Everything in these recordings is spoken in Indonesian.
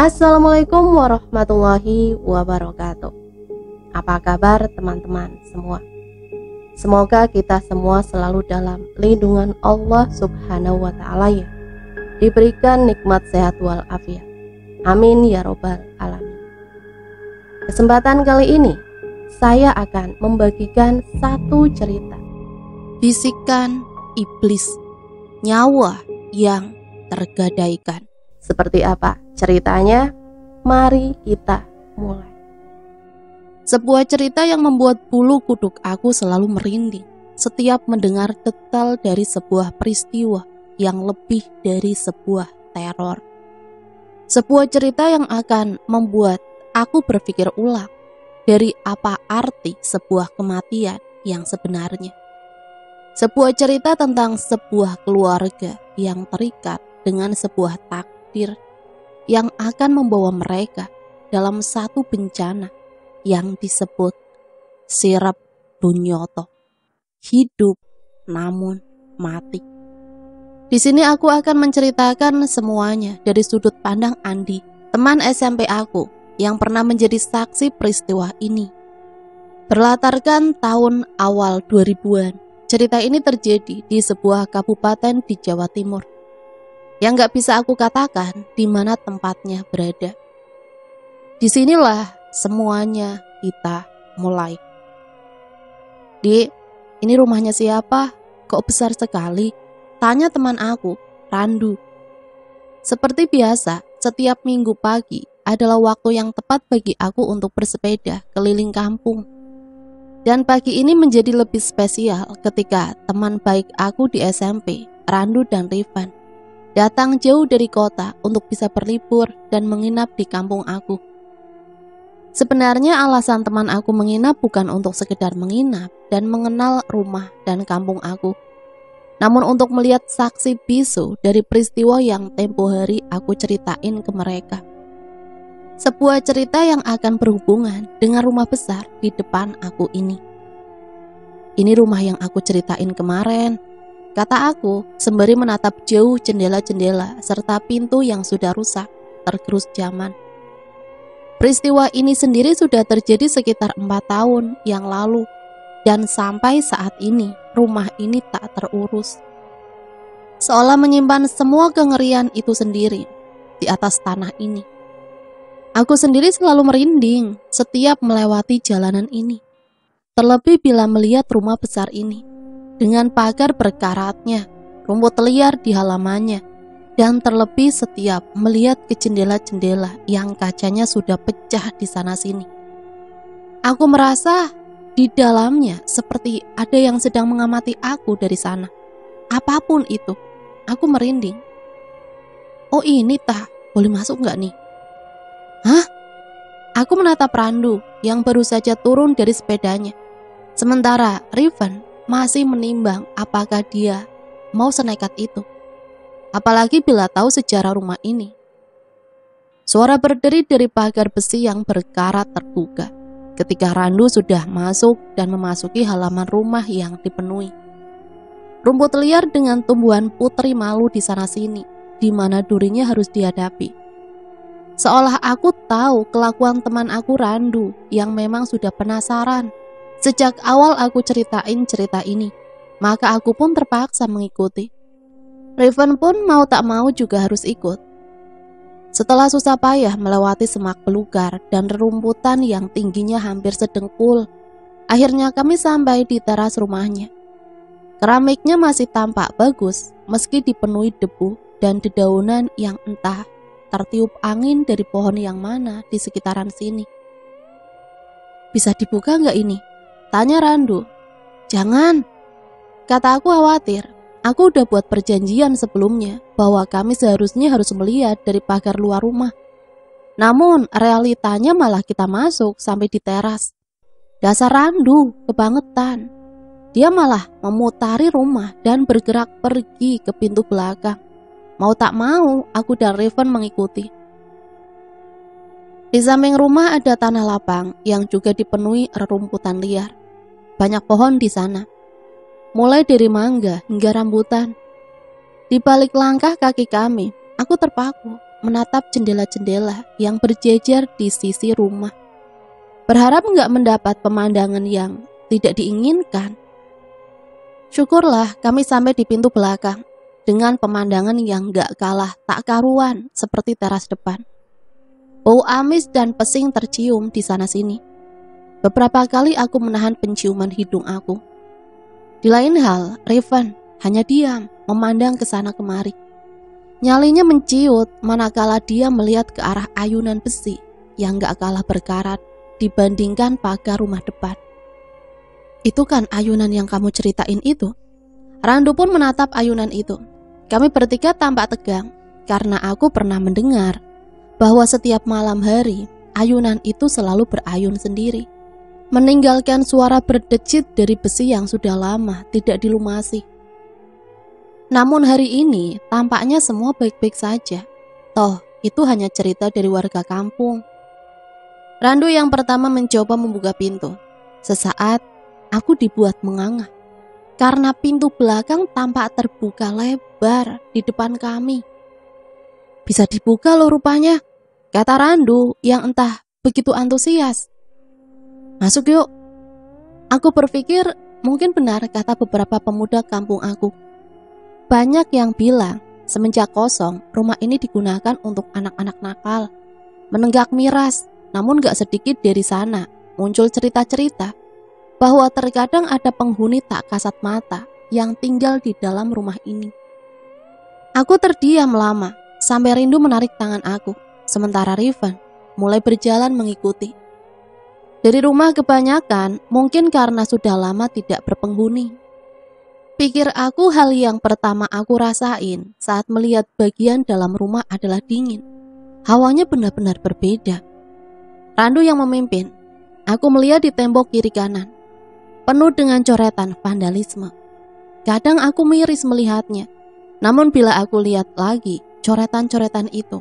Assalamualaikum warahmatullahi wabarakatuh. Apa kabar teman-teman semua? Semoga kita semua selalu dalam lindungan Allah subhanahu wa ta'ala ya. Diberikan nikmat sehat walafiat. Amin ya robbal alamin. Kesempatan kali ini saya akan membagikan satu cerita. Bisikan iblis, nyawa yang tergadaikan. Seperti apa ceritanya? Mari kita mulai. Sebuah cerita yang membuat bulu kuduk aku selalu merinding setiap mendengar detail dari sebuah peristiwa yang lebih dari sebuah teror. Sebuah cerita yang akan membuat aku berpikir ulang dari apa arti sebuah kematian yang sebenarnya. Sebuah cerita tentang sebuah keluarga yang terikat dengan sebuah takdir yang akan membawa mereka dalam satu bencana yang disebut sirep dunyoto, hidup namun mati. Di sini aku akan menceritakan semuanya dari sudut pandang Andi, teman SMP aku yang pernah menjadi saksi peristiwa ini. Berlatarkan tahun awal 2000-an, cerita ini terjadi di sebuah kabupaten di Jawa Timur yang gak bisa aku katakan di mana tempatnya berada. Disinilah semuanya kita mulai. Dik, ini rumahnya siapa? Kok besar sekali? Tanya teman aku, Randu. Seperti biasa, setiap minggu pagi adalah waktu yang tepat bagi aku untuk bersepeda keliling kampung. Dan pagi ini menjadi lebih spesial ketika teman baik aku di SMP, Randu dan Rifan, datang jauh dari kota untuk bisa berlibur dan menginap di kampung aku. Sebenarnya alasan teman aku menginap bukan untuk sekedar menginap dan mengenal rumah dan kampung aku, namun untuk melihat saksi bisu dari peristiwa yang tempo hari aku ceritain ke mereka. Sebuah cerita yang akan berhubungan dengan rumah besar di depan aku ini. Ini rumah yang aku ceritain kemarin, kata aku sembari menatap jauh jendela-jendela serta pintu yang sudah rusak, tergerus zaman. Peristiwa ini sendiri sudah terjadi sekitar 4 tahun yang lalu, dan sampai saat ini rumah ini tak terurus. Seolah menyimpan semua kengerian itu sendiri di atas tanah ini. Aku sendiri selalu merinding setiap melewati jalanan ini, terlebih bila melihat rumah besar ini dengan pagar berkaratnya, rumput liar di halamannya, dan terlebih setiap melihat ke jendela-jendela yang kacanya sudah pecah di sana-sini. Aku merasa di dalamnya seperti ada yang sedang mengamati aku dari sana. Apapun itu, aku merinding. Oh ini tah, boleh masuk gak nih? Hah? Aku menatap Randu yang baru saja turun dari sepedanya. Sementara Rifan masih menimbang apakah dia mau senekat itu. Apalagi bila tahu sejarah rumah ini. Suara berderi dari pagar besi yang berkarat terbuka ketika Randu sudah masuk dan memasuki halaman rumah yang dipenuhi rumput liar dengan tumbuhan putri malu di sana-sini, di mana durinya harus dihadapi. Seolah aku tahu kelakuan teman aku Randu yang memang sudah penasaran. Sejak awal aku ceritain cerita ini, maka aku pun terpaksa mengikuti. Rifan pun mau tak mau juga harus ikut. Setelah susah payah melewati semak belukar dan rerumputan yang tingginya hampir sedengkul, akhirnya kami sampai di teras rumahnya. Keramiknya masih tampak bagus meski dipenuhi debu dan dedaunan yang entah tertiup angin dari pohon yang mana di sekitaran sini. Bisa dibuka nggak ini? Tanya Randu. Jangan, kata aku khawatir. Aku udah buat perjanjian sebelumnya bahwa kami seharusnya harus melihat dari pagar luar rumah. Namun realitanya malah kita masuk sampai di teras. Dasar Randu, kebangetan. Dia malah memutari rumah dan bergerak pergi ke pintu belakang. Mau tak mau, aku dan Rifan mengikuti. Di samping rumah ada tanah lapang yang juga dipenuhi rerumputan liar. Banyak pohon di sana, mulai dari mangga hingga rambutan. Di balik langkah kaki kami, aku terpaku menatap jendela-jendela yang berjejer di sisi rumah. Berharap nggak mendapat pemandangan yang tidak diinginkan. Syukurlah kami sampai di pintu belakang dengan pemandangan yang nggak kalah tak karuan seperti teras depan. Bau amis dan pesing tercium di sana-sini. Beberapa kali aku menahan penciuman hidung aku. Di lain hal, Riven hanya diam memandang ke sana kemari. Nyalinya menciut manakala dia melihat ke arah ayunan besi yang gak kalah berkarat dibandingkan pagar rumah depan. Itu kan ayunan yang kamu ceritain itu? Randu pun menatap ayunan itu. Kami bertiga tampak tegang karena aku pernah mendengar bahwa setiap malam hari ayunan itu selalu berayun sendiri, meninggalkan suara berdecit dari besi yang sudah lama tidak dilumasi. Namun hari ini tampaknya semua baik-baik saja. Toh, itu hanya cerita dari warga kampung. Randu yang pertama mencoba membuka pintu. Sesaat, aku dibuat mengangah. Karena pintu belakang tampak terbuka lebar di depan kami. Bisa dibuka loh rupanya, kata Randu yang entah begitu antusias. Masuk yuk. Aku berpikir mungkin benar kata beberapa pemuda kampung aku. Banyak yang bilang semenjak kosong rumah ini digunakan untuk anak-anak nakal, menenggak miras. Namun gak sedikit dari sana muncul cerita-cerita bahwa terkadang ada penghuni tak kasat mata yang tinggal di dalam rumah ini. Aku terdiam lama sampai Rindu menarik tangan aku, sementara Riven mulai berjalan mengikuti. Dari rumah kebanyakan mungkin karena sudah lama tidak berpenghuni. Pikir aku hal yang pertama aku rasain saat melihat bagian dalam rumah adalah dingin. Hawanya benar-benar berbeda. Randu yang memimpin. Aku melihat di tembok kiri kanan, penuh dengan coretan vandalisme. Kadang aku miris melihatnya. Namun bila aku lihat lagi coretan-coretan itu,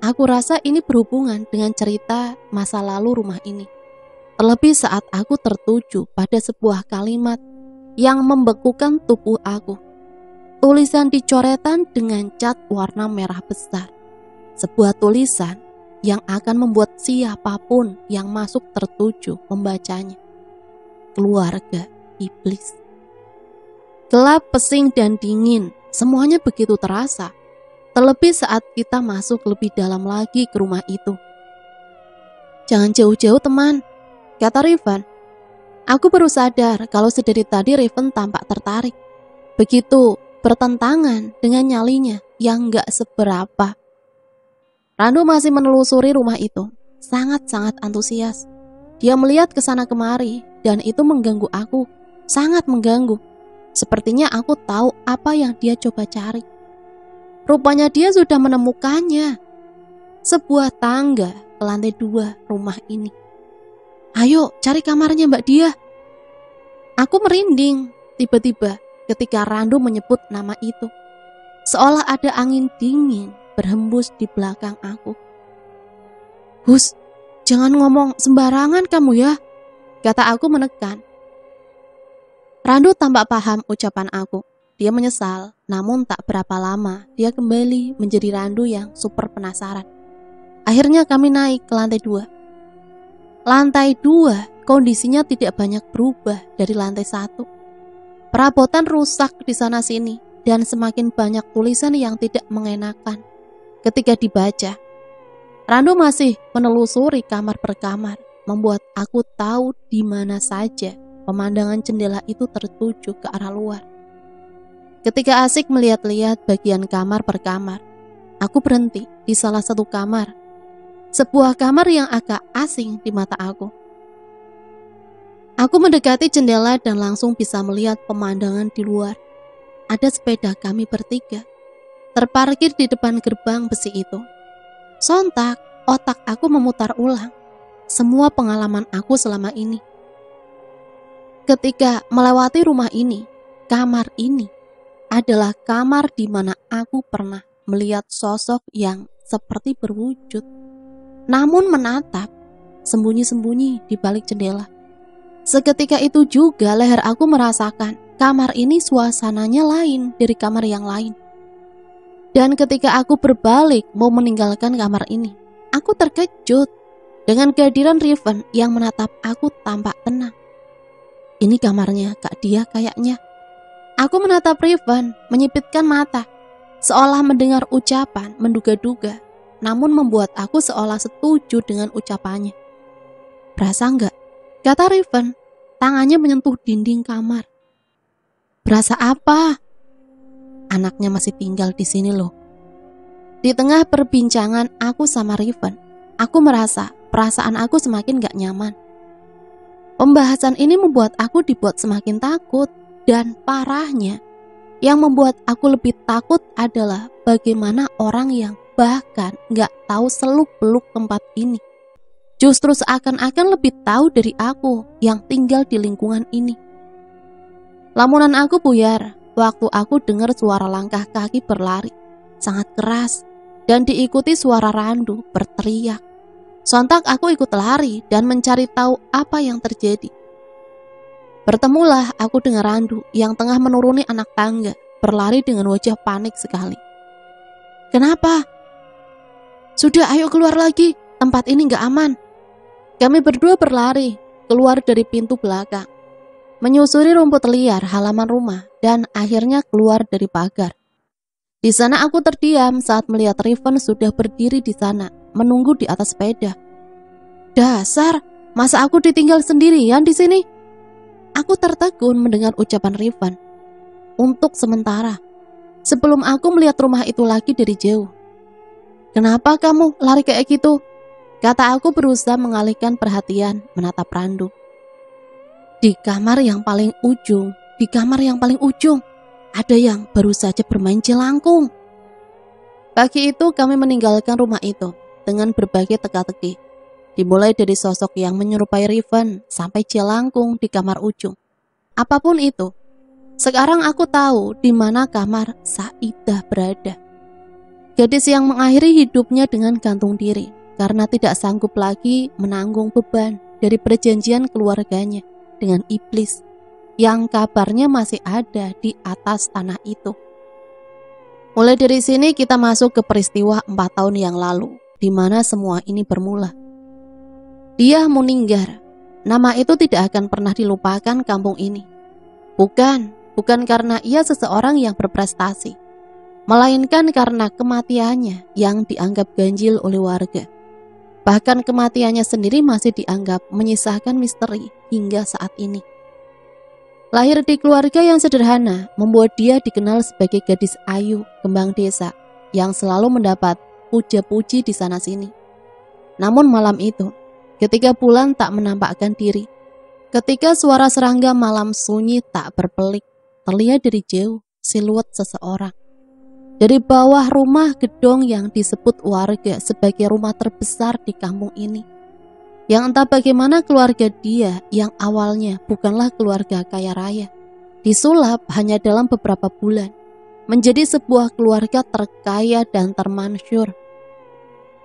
aku rasa ini berhubungan dengan cerita masa lalu rumah ini. Terlebih saat aku tertuju pada sebuah kalimat yang membekukan tubuh aku. Tulisan dicoretan dengan cat warna merah besar. Sebuah tulisan yang akan membuat siapapun yang masuk tertuju membacanya. Keluarga iblis. Gelap, pesing, dan dingin, semuanya begitu terasa. Terlebih saat kita masuk lebih dalam lagi ke rumah itu. Jangan jauh-jauh teman, kata Riven. Aku baru sadar kalau sedari tadi Riven tampak tertarik. Begitu bertentangan dengan nyalinya yang gak seberapa. Randu masih menelusuri rumah itu, sangat-sangat antusias. Dia melihat ke sana kemari dan itu mengganggu aku, sangat mengganggu. Sepertinya aku tahu apa yang dia coba cari. Rupanya dia sudah menemukannya. Sebuah tangga ke lantai 2 rumah ini. Ayo cari kamarnya Mbak Dia. Aku merinding tiba-tiba ketika Randu menyebut nama itu. Seolah ada angin dingin berhembus di belakang aku. Hus, jangan ngomong sembarangan kamu ya, kata aku menekan. Randu tampak paham ucapan aku. Dia menyesal, namun tak berapa lama dia kembali menjadi Randu yang super penasaran. Akhirnya kami naik ke lantai 2. Lantai 2 kondisinya tidak banyak berubah dari lantai 1. Perabotan rusak di sana sini dan semakin banyak tulisan yang tidak mengenakan ketika dibaca. Randu masih menelusuri kamar per kamar, membuat aku tahu di mana saja pemandangan jendela itu tertuju ke arah luar. Ketika asik melihat-lihat bagian kamar per kamar, aku berhenti di salah satu kamar. Sebuah kamar yang agak asing di mata aku. Aku mendekati jendela dan langsung bisa melihat pemandangan di luar. Ada sepeda kami bertiga, terparkir di depan gerbang besi itu. Sontak, otak aku memutar ulang semua pengalaman aku selama ini. Ketika melewati rumah ini, kamar ini adalah kamar di mana aku pernah melihat sosok yang seperti berwujud. Namun menatap sembunyi-sembunyi di balik jendela. Seketika itu juga leher aku merasakan kamar ini suasananya lain dari kamar yang lain. Dan ketika aku berbalik mau meninggalkan kamar ini, aku terkejut dengan kehadiran Riven yang menatap aku tampak tenang. Ini kamarnya Kak Dia kayaknya. Aku menatap Riven, menyipitkan mata, seolah mendengar ucapan menduga-duga, namun membuat aku seolah setuju dengan ucapannya. Berasa enggak? Kata Riven, tangannya menyentuh dinding kamar. Berasa apa? Anaknya masih tinggal di sini loh. Di tengah perbincangan aku sama Riven, aku merasa perasaan aku semakin gak nyaman. Pembahasan ini membuat aku dibuat semakin takut. Dan parahnya, yang membuat aku lebih takut adalah bagaimana orang yang bahkan gak tahu seluk-beluk tempat ini justru seakan-akan lebih tahu dari aku yang tinggal di lingkungan ini. Lamunan aku buyar waktu aku dengar suara langkah kaki berlari sangat keras dan diikuti suara Randu berteriak. Sontak aku ikut lari dan mencari tahu apa yang terjadi. Bertemulah aku dengan Randu yang tengah menuruni anak tangga, berlari dengan wajah panik sekali. Kenapa? Sudah, ayo keluar lagi, tempat ini gak aman. Kami berdua berlari keluar dari pintu belakang, menyusuri rumput liar halaman rumah dan akhirnya keluar dari pagar. Di sana aku terdiam saat melihat Riven sudah berdiri di sana, menunggu di atas sepeda. Dasar, masa aku ditinggal sendirian di sini? Aku tertegun mendengar ucapan Riven. Untuk sementara, sebelum aku melihat rumah itu lagi dari jauh. Kenapa kamu lari kayak gitu? Kata aku berusaha mengalihkan perhatian menatap Randu. Di kamar yang paling ujung, ada yang baru saja bermain jelangkung. Pagi itu kami meninggalkan rumah itu dengan berbagai teka-teki. Dimulai dari sosok yang menyerupai Riven sampai jelangkung di kamar ujung. Apapun itu, sekarang aku tahu di mana kamar Saidah berada. Gadis yang mengakhiri hidupnya dengan gantung diri karena tidak sanggup lagi menanggung beban dari perjanjian keluarganya dengan iblis yang kabarnya masih ada di atas tanah itu. Mulai dari sini kita masuk ke peristiwa 4 tahun yang lalu, di mana semua ini bermula. Dia Muninggar. Nama itu tidak akan pernah dilupakan kampung ini. Bukan karena ia seseorang yang berprestasi, melainkan karena kematiannya yang dianggap ganjil oleh warga. Bahkan kematiannya sendiri masih dianggap menyisakan misteri hingga saat ini. Lahir di keluarga yang sederhana membuat dia dikenal sebagai gadis ayu kembang desa yang selalu mendapat puja-puji di sana-sini. Namun malam itu, ketika bulan tak menampakkan diri, ketika suara serangga malam sunyi tak berpelik, terlihat dari jauh siluet seseorang. Dari bawah rumah gedung yang disebut warga sebagai rumah terbesar di kampung ini. Yang entah bagaimana keluarga dia yang awalnya bukanlah keluarga kaya raya, disulap hanya dalam beberapa bulan, menjadi sebuah keluarga terkaya dan termasyhur.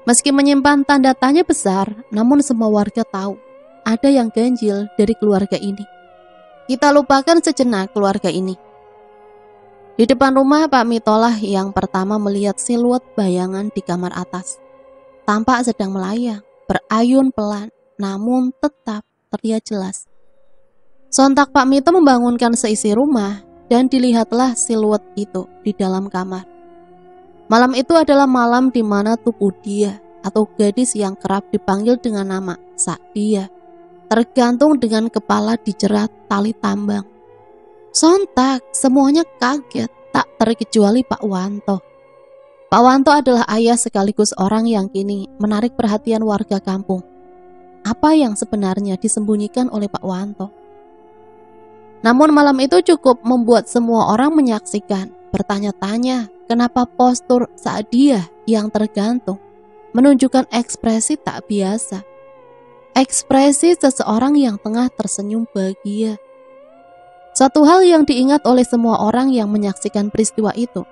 Meski menyimpan tanda tanya besar, namun semua warga tahu ada yang ganjil dari keluarga ini. Kita lupakan sejenak keluarga ini. Di depan rumah Pak Mitolah yang pertama melihat siluet bayangan di kamar atas. Tampak sedang melayang, berayun pelan, namun tetap terlihat jelas. Sontak Pak Mito membangunkan seisi rumah dan dilihatlah siluet itu di dalam kamar. Malam itu adalah malam di mana tubuh dia atau gadis yang kerap dipanggil dengan nama Saidah tergantung dengan kepala dijerat tali tambang. Sontak semuanya kaget, tak terkecuali Pak Wanto. Pak Wanto adalah ayah sekaligus orang yang kini menarik perhatian warga kampung. Apa yang sebenarnya disembunyikan oleh Pak Wanto? Namun malam itu cukup membuat semua orang menyaksikan, bertanya-tanya kenapa postur Saidah yang tergantung menunjukkan ekspresi tak biasa. Ekspresi seseorang yang tengah tersenyum bahagia. Satu hal yang diingat oleh semua orang yang menyaksikan peristiwa itu,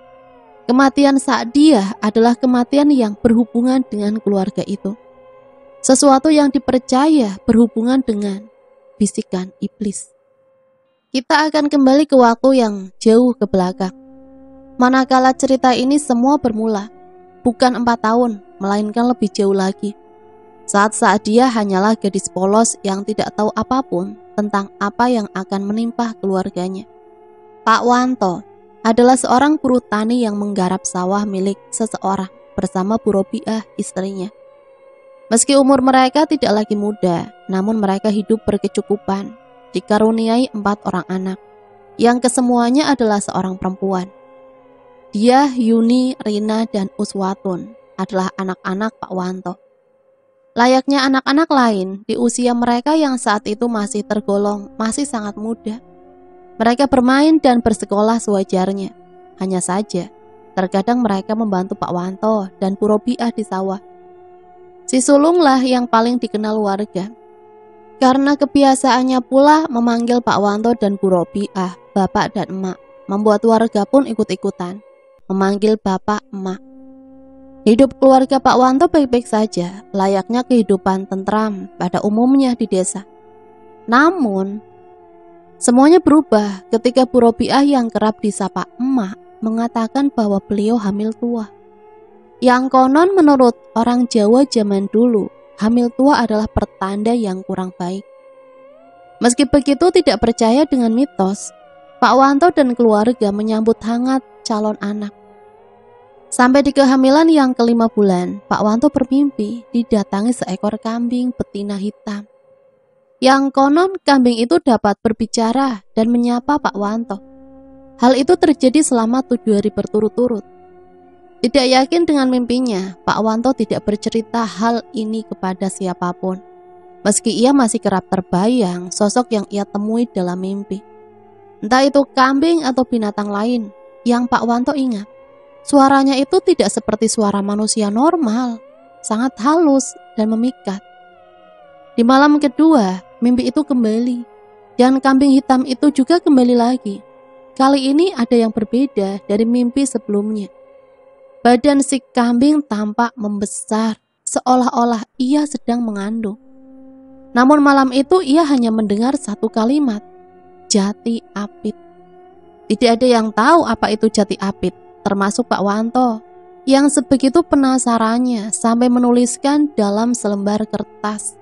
kematian Saidah adalah kematian yang berhubungan dengan keluarga itu. Sesuatu yang dipercaya berhubungan dengan bisikan iblis. Kita akan kembali ke waktu yang jauh ke belakang. Manakala cerita ini semua bermula, bukan 4 tahun, melainkan lebih jauh lagi. Saat-saat dia hanyalah gadis polos yang tidak tahu apapun tentang apa yang akan menimpa keluarganya. Pak Wanto adalah seorang buruh tani yang menggarap sawah milik seseorang bersama Bu Robiah, istrinya. Meski umur mereka tidak lagi muda, namun mereka hidup berkecukupan, dikaruniai 4 orang anak, yang kesemuanya adalah seorang perempuan. Dia, Yuni, Rina, dan Uswatun adalah anak-anak Pak Wanto. Layaknya anak-anak lain di usia mereka yang saat itu masih tergolong masih sangat muda. Mereka bermain dan bersekolah sewajarnya. Hanya saja, terkadang mereka membantu Pak Wanto dan Bu Robiah di sawah. Si sulunglah yang paling dikenal warga. Karena kebiasaannya pula memanggil Pak Wanto dan Bu Robiah, bapak dan emak, membuat warga pun ikut-ikutan memanggil bapak emak. Hidup keluarga Pak Wanto baik-baik saja, layaknya kehidupan tentram pada umumnya di desa. Namun, semuanya berubah ketika Bu Robiah yang kerap disapa emak mengatakan bahwa beliau hamil tua. Yang konon menurut orang Jawa zaman dulu, hamil tua adalah pertanda yang kurang baik. Meski begitu tidak percaya dengan mitos, Pak Wanto dan keluarga menyambut hangat calon anak. Sampai di kehamilan yang ke-5 bulan, Pak Wanto bermimpi didatangi seekor kambing betina hitam. Yang konon kambing itu dapat berbicara dan menyapa Pak Wanto. Hal itu terjadi selama 7 hari berturut-turut. Tidak yakin dengan mimpinya, Pak Wanto tidak bercerita hal ini kepada siapapun. Meski ia masih kerap terbayang sosok yang ia temui dalam mimpi. Entah itu kambing atau binatang lain, yang Pak Wanto ingat, suaranya itu tidak seperti suara manusia normal, sangat halus dan memikat. Di malam kedua, mimpi itu kembali, dan kambing hitam itu juga kembali lagi. Kali ini ada yang berbeda dari mimpi sebelumnya. Badan si kambing tampak membesar, seolah-olah ia sedang mengandung. Namun malam itu ia hanya mendengar satu kalimat, jati apit. Tidak ada yang tahu apa itu jati apit, termasuk Pak Wanto, yang sebegitu penasarannya sampai menuliskan dalam selembar kertas.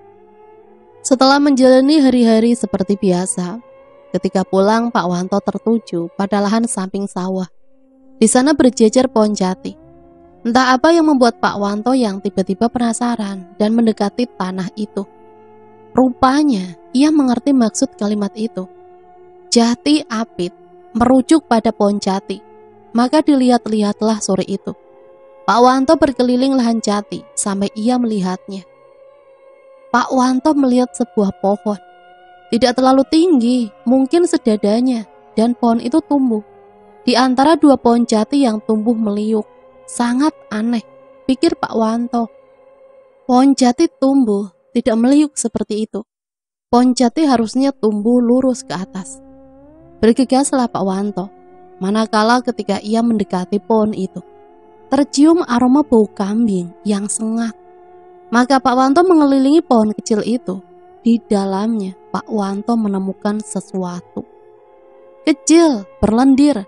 Setelah menjalani hari-hari seperti biasa, ketika pulang Pak Wanto tertuju pada lahan samping sawah. Di sana berjejer pohon jati. Entah apa yang membuat Pak Wanto yang tiba-tiba penasaran dan mendekati tanah itu. Rupanya ia mengerti maksud kalimat itu. Jati apit merujuk pada pohon jati. Maka dilihat-lihatlah sore itu. Pak Wanto berkeliling lahan jati sampai ia melihatnya. Pak Wanto melihat sebuah pohon. Tidak terlalu tinggi, mungkin sedadanya, dan pohon itu tumbuh di antara 2 pohon jati yang tumbuh meliuk. Sangat aneh, pikir Pak Wanto. Pohon jati tumbuh tidak meliuk seperti itu. Pohon jati harusnya tumbuh lurus ke atas. Bergegaslah Pak Wanto, manakala ketika ia mendekati pohon itu, tercium aroma bau kambing yang sengat. Maka Pak Wanto mengelilingi pohon kecil itu. Di dalamnya Pak Wanto menemukan sesuatu kecil, berlendir,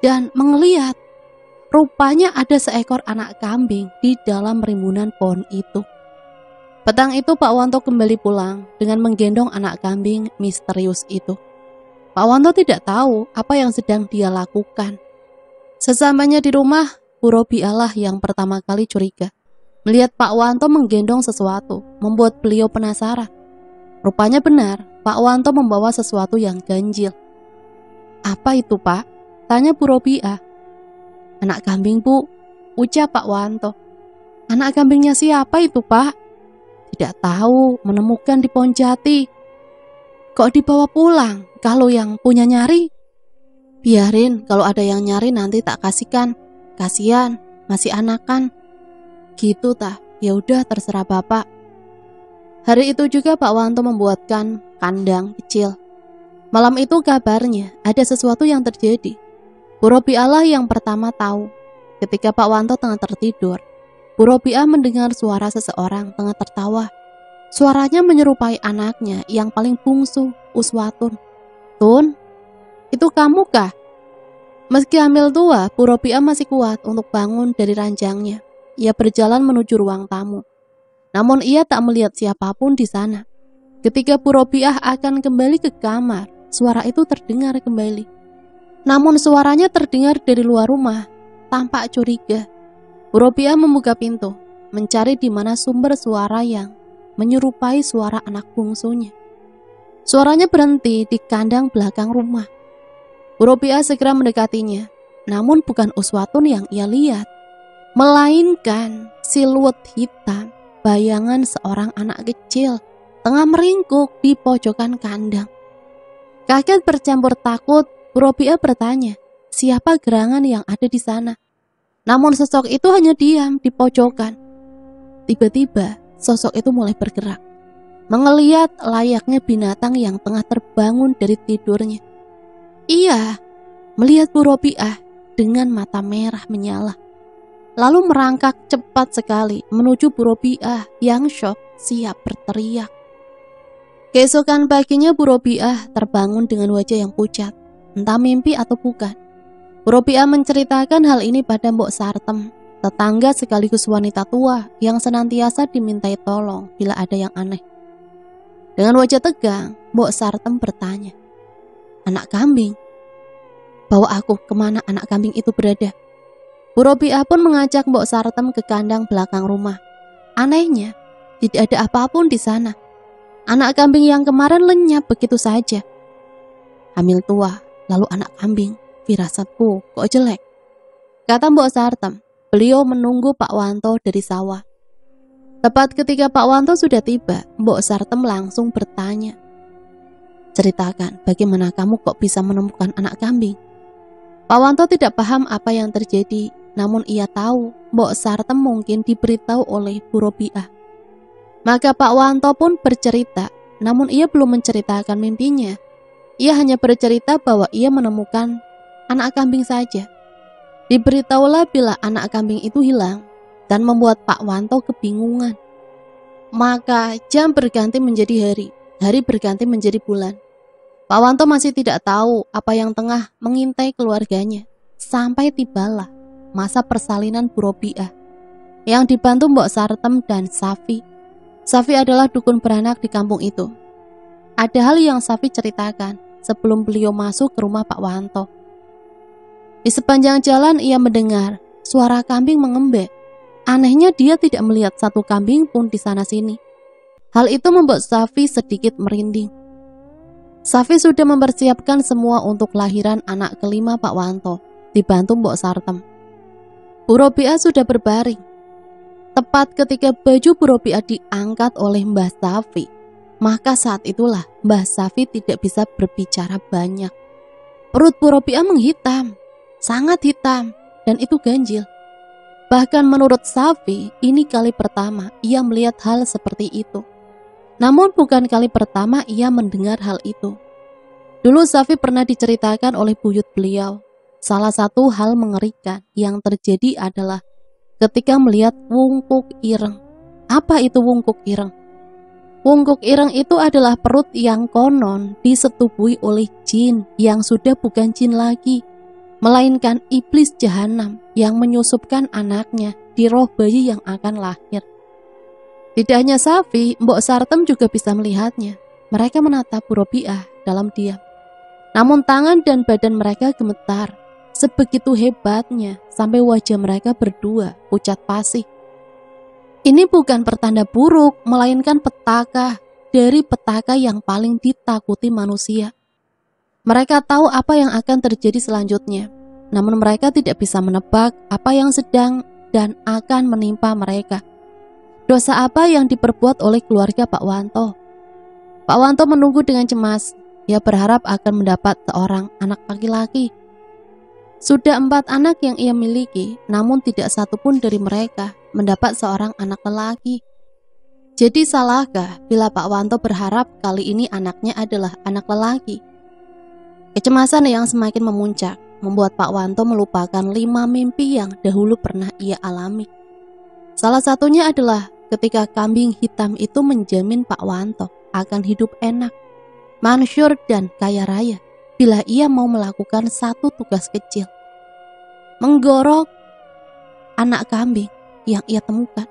dan mengeliat. Rupanya ada seekor anak kambing di dalam rimbunan pohon itu. Petang itu Pak Wanto kembali pulang dengan menggendong anak kambing misterius itu. Pak Wanto tidak tahu apa yang sedang dia lakukan. Sesampainya di rumah, Bu Robiah yang pertama kali curiga. Melihat Pak Wanto menggendong sesuatu, membuat beliau penasaran. Rupanya benar, Pak Wanto membawa sesuatu yang ganjil. Apa itu, Pak? Tanya Bu Robiah. Anak kambing, Bu, ucap Pak Wanto. Anak kambingnya siapa itu, Pak? Tidak tahu, menemukan di pohon jati. Kok dibawa pulang? Kalau yang punya nyari? Biarin, kalau ada yang nyari nanti tak kasihkan. Kasihan, masih anakan. Gitu tah, ya udah terserah Bapak. Hari itu juga Pak Wanto membuatkan kandang kecil. Malam itu kabarnya ada sesuatu yang terjadi. Bu Robiah yang pertama tahu. Ketika Pak Wanto tengah tertidur, Bu Robiah mendengar suara seseorang tengah tertawa. Suaranya menyerupai anaknya yang paling bungsu, Uswatun. Tun, itu kamu kah? Meski hamil tua, Bu Robiah masih kuat untuk bangun dari ranjangnya. Ia berjalan menuju ruang tamu. Namun ia tak melihat siapapun di sana. Ketika Bu Robiah akan kembali ke kamar, suara itu terdengar kembali. Namun suaranya terdengar dari luar rumah. Tampak curiga. Bu Robiah membuka pintu, mencari di mana sumber suara yang menyerupai suara anak bungsunya. Suaranya berhenti di kandang belakang rumah. Bu Robiah segera mendekatinya, namun bukan uswatun yang ia lihat, melainkan siluet hitam, bayangan seorang anak kecil tengah meringkuk di pojokan kandang. Kaget bercampur takut, Bu Robiah bertanya, siapa gerangan yang ada di sana? Namun sosok itu hanya diam di pojokan. Tiba-tiba sosok itu mulai bergerak, mengeliat layaknya binatang yang tengah terbangun dari tidurnya. Ia melihat Bu Robiah dengan mata merah menyala, lalu merangkak cepat sekali menuju Bu Robiah yang syok siap berteriak. Keesokan paginya Bu Robiah terbangun dengan wajah yang pucat, entah mimpi atau bukan. Bu Robiah menceritakan hal ini pada Mbok Sartem, tetangga sekaligus wanita tua yang senantiasa dimintai tolong bila ada yang aneh. Dengan wajah tegang, Mbok Sartem bertanya, anak kambing? Bawa aku kemana anak kambing itu berada? Bu Robiah pun mengajak Mbok Sartem ke kandang belakang rumah. Anehnya, tidak ada apapun di sana. Anak kambing yang kemarin lenyap begitu saja. Hamil tua, lalu anak kambing, firasatku kok jelek, kata Mbok Sartem. Beliau menunggu Pak Wanto dari sawah. Tepat ketika Pak Wanto sudah tiba, Mbok Sartem langsung bertanya, ceritakan bagaimana kamu kok bisa menemukan anak kambing? Pak Wanto tidak paham apa yang terjadi, namun ia tahu Mbok Sartem mungkin diberitahu oleh Bu Robiah. Maka Pak Wanto pun bercerita, namun ia belum menceritakan mimpinya. Ia hanya bercerita bahwa ia menemukan anak kambing saja. Diberitahulah bila anak kambing itu hilang, dan membuat Pak Wanto kebingungan. Maka jam berganti menjadi hari, hari berganti menjadi bulan. Pak Wanto masih tidak tahu apa yang tengah mengintai keluarganya, sampai tibalah masa persalinan Bu Robiah yang dibantu Mbok Sartem dan Safi. Safi adalah dukun beranak di kampung itu. Ada hal yang Safi ceritakan sebelum beliau masuk ke rumah Pak Wanto. Di sepanjang jalan ia mendengar suara kambing mengembek. Anehnya dia tidak melihat satu kambing pun di sana-sini. Hal itu membuat Safi sedikit merinding. Safi sudah mempersiapkan semua untuk kelahiran anak kelima Pak Wanto, dibantu Mbok Sartem. Bu Robiah sudah berbaring. Tepat ketika baju Bu Robiah diangkat oleh Mbah Safi, maka saat itulah Mbah Safi tidak bisa berbicara banyak. Perut Bu Robiah menghitam, sangat hitam, dan itu ganjil. Bahkan menurut Safi, ini kali pertama ia melihat hal seperti itu. Namun bukan kali pertama ia mendengar hal itu. Dulu Safi pernah diceritakan oleh buyut beliau. Salah satu hal mengerikan yang terjadi adalah ketika melihat wungkuk ireng. Apa itu wungkuk ireng? Wungkuk ireng itu adalah perut yang konon disetubui oleh jin yang sudah bukan jin lagi, melainkan iblis jahanam yang menyusupkan anaknya di roh bayi yang akan lahir. Tidak hanya Safi, Mbok Sartem juga bisa melihatnya. Mereka menatap Bu Robiah dalam diam. Namun tangan dan badan mereka gemetar, sebegitu hebatnya sampai wajah mereka berdua pucat pasi. Ini bukan pertanda buruk, melainkan petaka dari petaka yang paling ditakuti manusia. Mereka tahu apa yang akan terjadi selanjutnya, namun mereka tidak bisa menebak apa yang sedang dan akan menimpa mereka. Dosa apa yang diperbuat oleh keluarga Pak Wanto? Pak Wanto menunggu dengan cemas. Ia berharap akan mendapat seorang anak laki-laki. Sudah 4 anak yang ia miliki, namun tidak satu pun dari mereka mendapat seorang anak lelaki. Jadi salahkah bila Pak Wanto berharap kali ini anaknya adalah anak lelaki? Kecemasan yang semakin memuncak membuat Pak Wanto melupakan 5 mimpi yang dahulu pernah ia alami. Salah satunya adalah ketika kambing hitam itu menjamin Pak Wanto akan hidup enak, mansyur dan kaya raya bila ia mau melakukan satu tugas kecil. menggorok anak kambing yang ia temukan,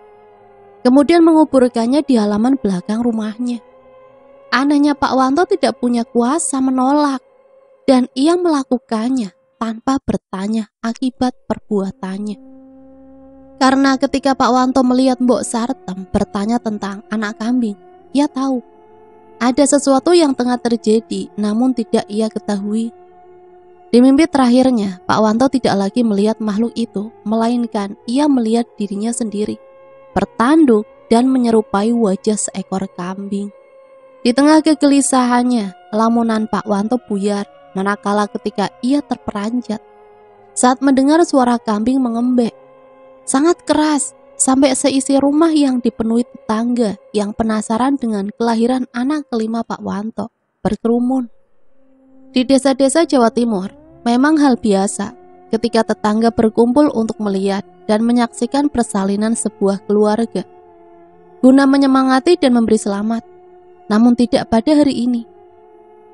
kemudian menguburkannya di halaman belakang rumahnya. Anehnya Pak Wanto tidak punya kuasa menolak, dan ia melakukannya tanpa bertanya akibat perbuatannya. Karena ketika Pak Wanto melihat Mbok Sartem bertanya tentang anak kambing, ia tahu ada sesuatu yang tengah terjadi, namun tidak ia ketahui. Di mimpi terakhirnya, Pak Wanto tidak lagi melihat makhluk itu, melainkan ia melihat dirinya sendiri, bertanduk dan menyerupai wajah seekor kambing. Di tengah kegelisahannya, lamunan Pak Wanto buyar, manakala ketika ia terperanjat saat mendengar suara kambing mengembek sangat keras, sampai seisi rumah yang dipenuhi tetangga yang penasaran dengan kelahiran anak kelima Pak Wanto berkerumun. Di desa-desa Jawa Timur, memang hal biasa ketika tetangga berkumpul untuk melihat dan menyaksikan persalinan sebuah keluarga, guna menyemangati dan memberi selamat. Namun tidak pada hari ini.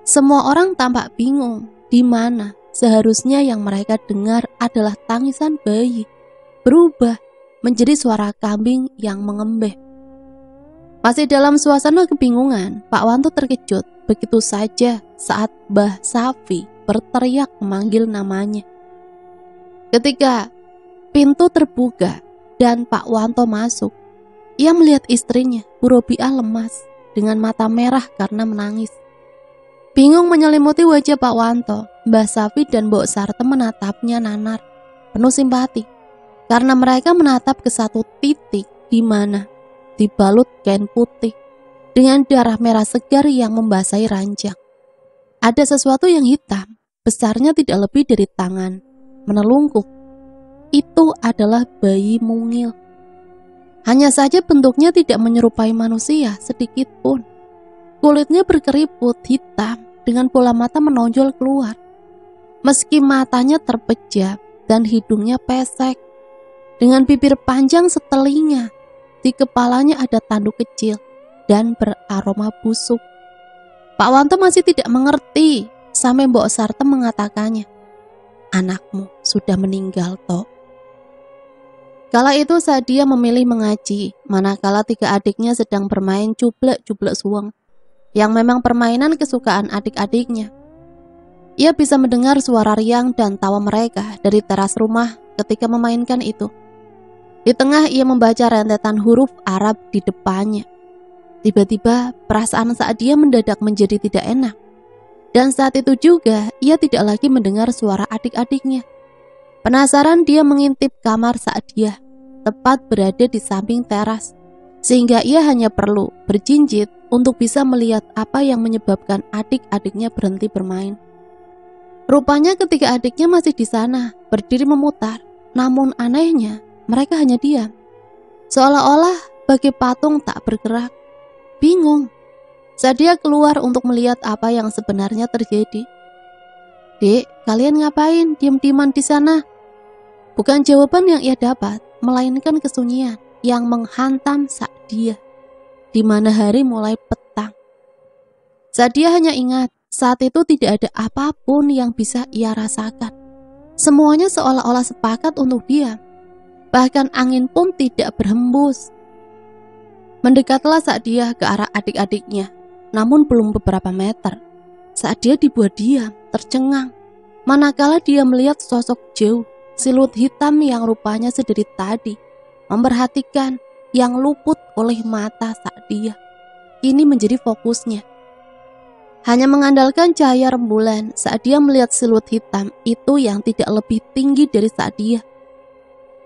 Semua orang tampak bingung di mana seharusnya yang mereka dengar adalah tangisan bayi, berubah menjadi suara kambing yang mengembek. Masih dalam suasana kebingungan, Pak Wanto terkejut begitu saja saat Mbah Safi berteriak memanggil namanya. Ketika pintu terbuka dan Pak Wanto masuk, ia melihat istrinya, Bu Robiah, lemas dengan mata merah karena menangis. Bingung menyelimuti wajah Pak Wanto, Mbah Safi dan Mbok Sartem menatapnya nanar, penuh simpati, karena mereka menatap ke satu titik di mana dibalut kain putih dengan darah merah segar yang membasahi ranjang. Ada sesuatu yang hitam, besarnya tidak lebih dari tangan, menelungkup. Itu adalah bayi mungil. Hanya saja bentuknya tidak menyerupai manusia sedikit pun. Kulitnya berkeriput hitam dengan bola mata menonjol keluar. Meski matanya terpejam dan hidungnya pesek, dengan bibir panjang setelinga, di kepalanya ada tanduk kecil dan beraroma busuk. Pak Wanto masih tidak mengerti sampai Mbok Sartem mengatakannya, "Anakmu sudah meninggal, Tok." Kala itu saat dia memilih mengaji, manakala 3 adiknya sedang bermain cublek-cublek suweng, yang memang permainan kesukaan adik-adiknya. Ia bisa mendengar suara riang dan tawa mereka dari teras rumah ketika memainkan itu. Di tengah ia membaca rentetan huruf Arab di depannya. Tiba-tiba perasaan saat dia mendadak menjadi tidak enak. Dan saat itu juga ia tidak lagi mendengar suara adik-adiknya. Penasaran dia mengintip kamar saat dia tepat berada di samping teras, sehingga ia hanya perlu berjinjit untuk bisa melihat apa yang menyebabkan adik-adiknya berhenti bermain. Rupanya ketika adiknya masih di sana, berdiri memutar, namun anehnya mereka hanya diam, seolah-olah bagai patung tak bergerak. Bingung saat dia keluar untuk melihat apa yang sebenarnya terjadi. "Dek, kalian ngapain diam-diaman di sana?" Bukan jawaban yang ia dapat, melainkan kesunyian yang menghantam saat dia, di mana hari mulai petang. Saat dia hanya ingat, saat itu tidak ada apapun yang bisa ia rasakan. Semuanya seolah-olah sepakat untuk diam. Bahkan angin pun tidak berhembus. Mendekatlah saat dia ke arah adik-adiknya, namun belum beberapa meter. Saat dia dibuat diam, tercengang, manakala dia melihat sosok jauh, siluet hitam yang rupanya sedari tadi memperhatikan yang luput oleh mata saat dia kini menjadi fokusnya. Hanya mengandalkan cahaya rembulan saat dia melihat siluet hitam itu yang tidak lebih tinggi dari saat dia.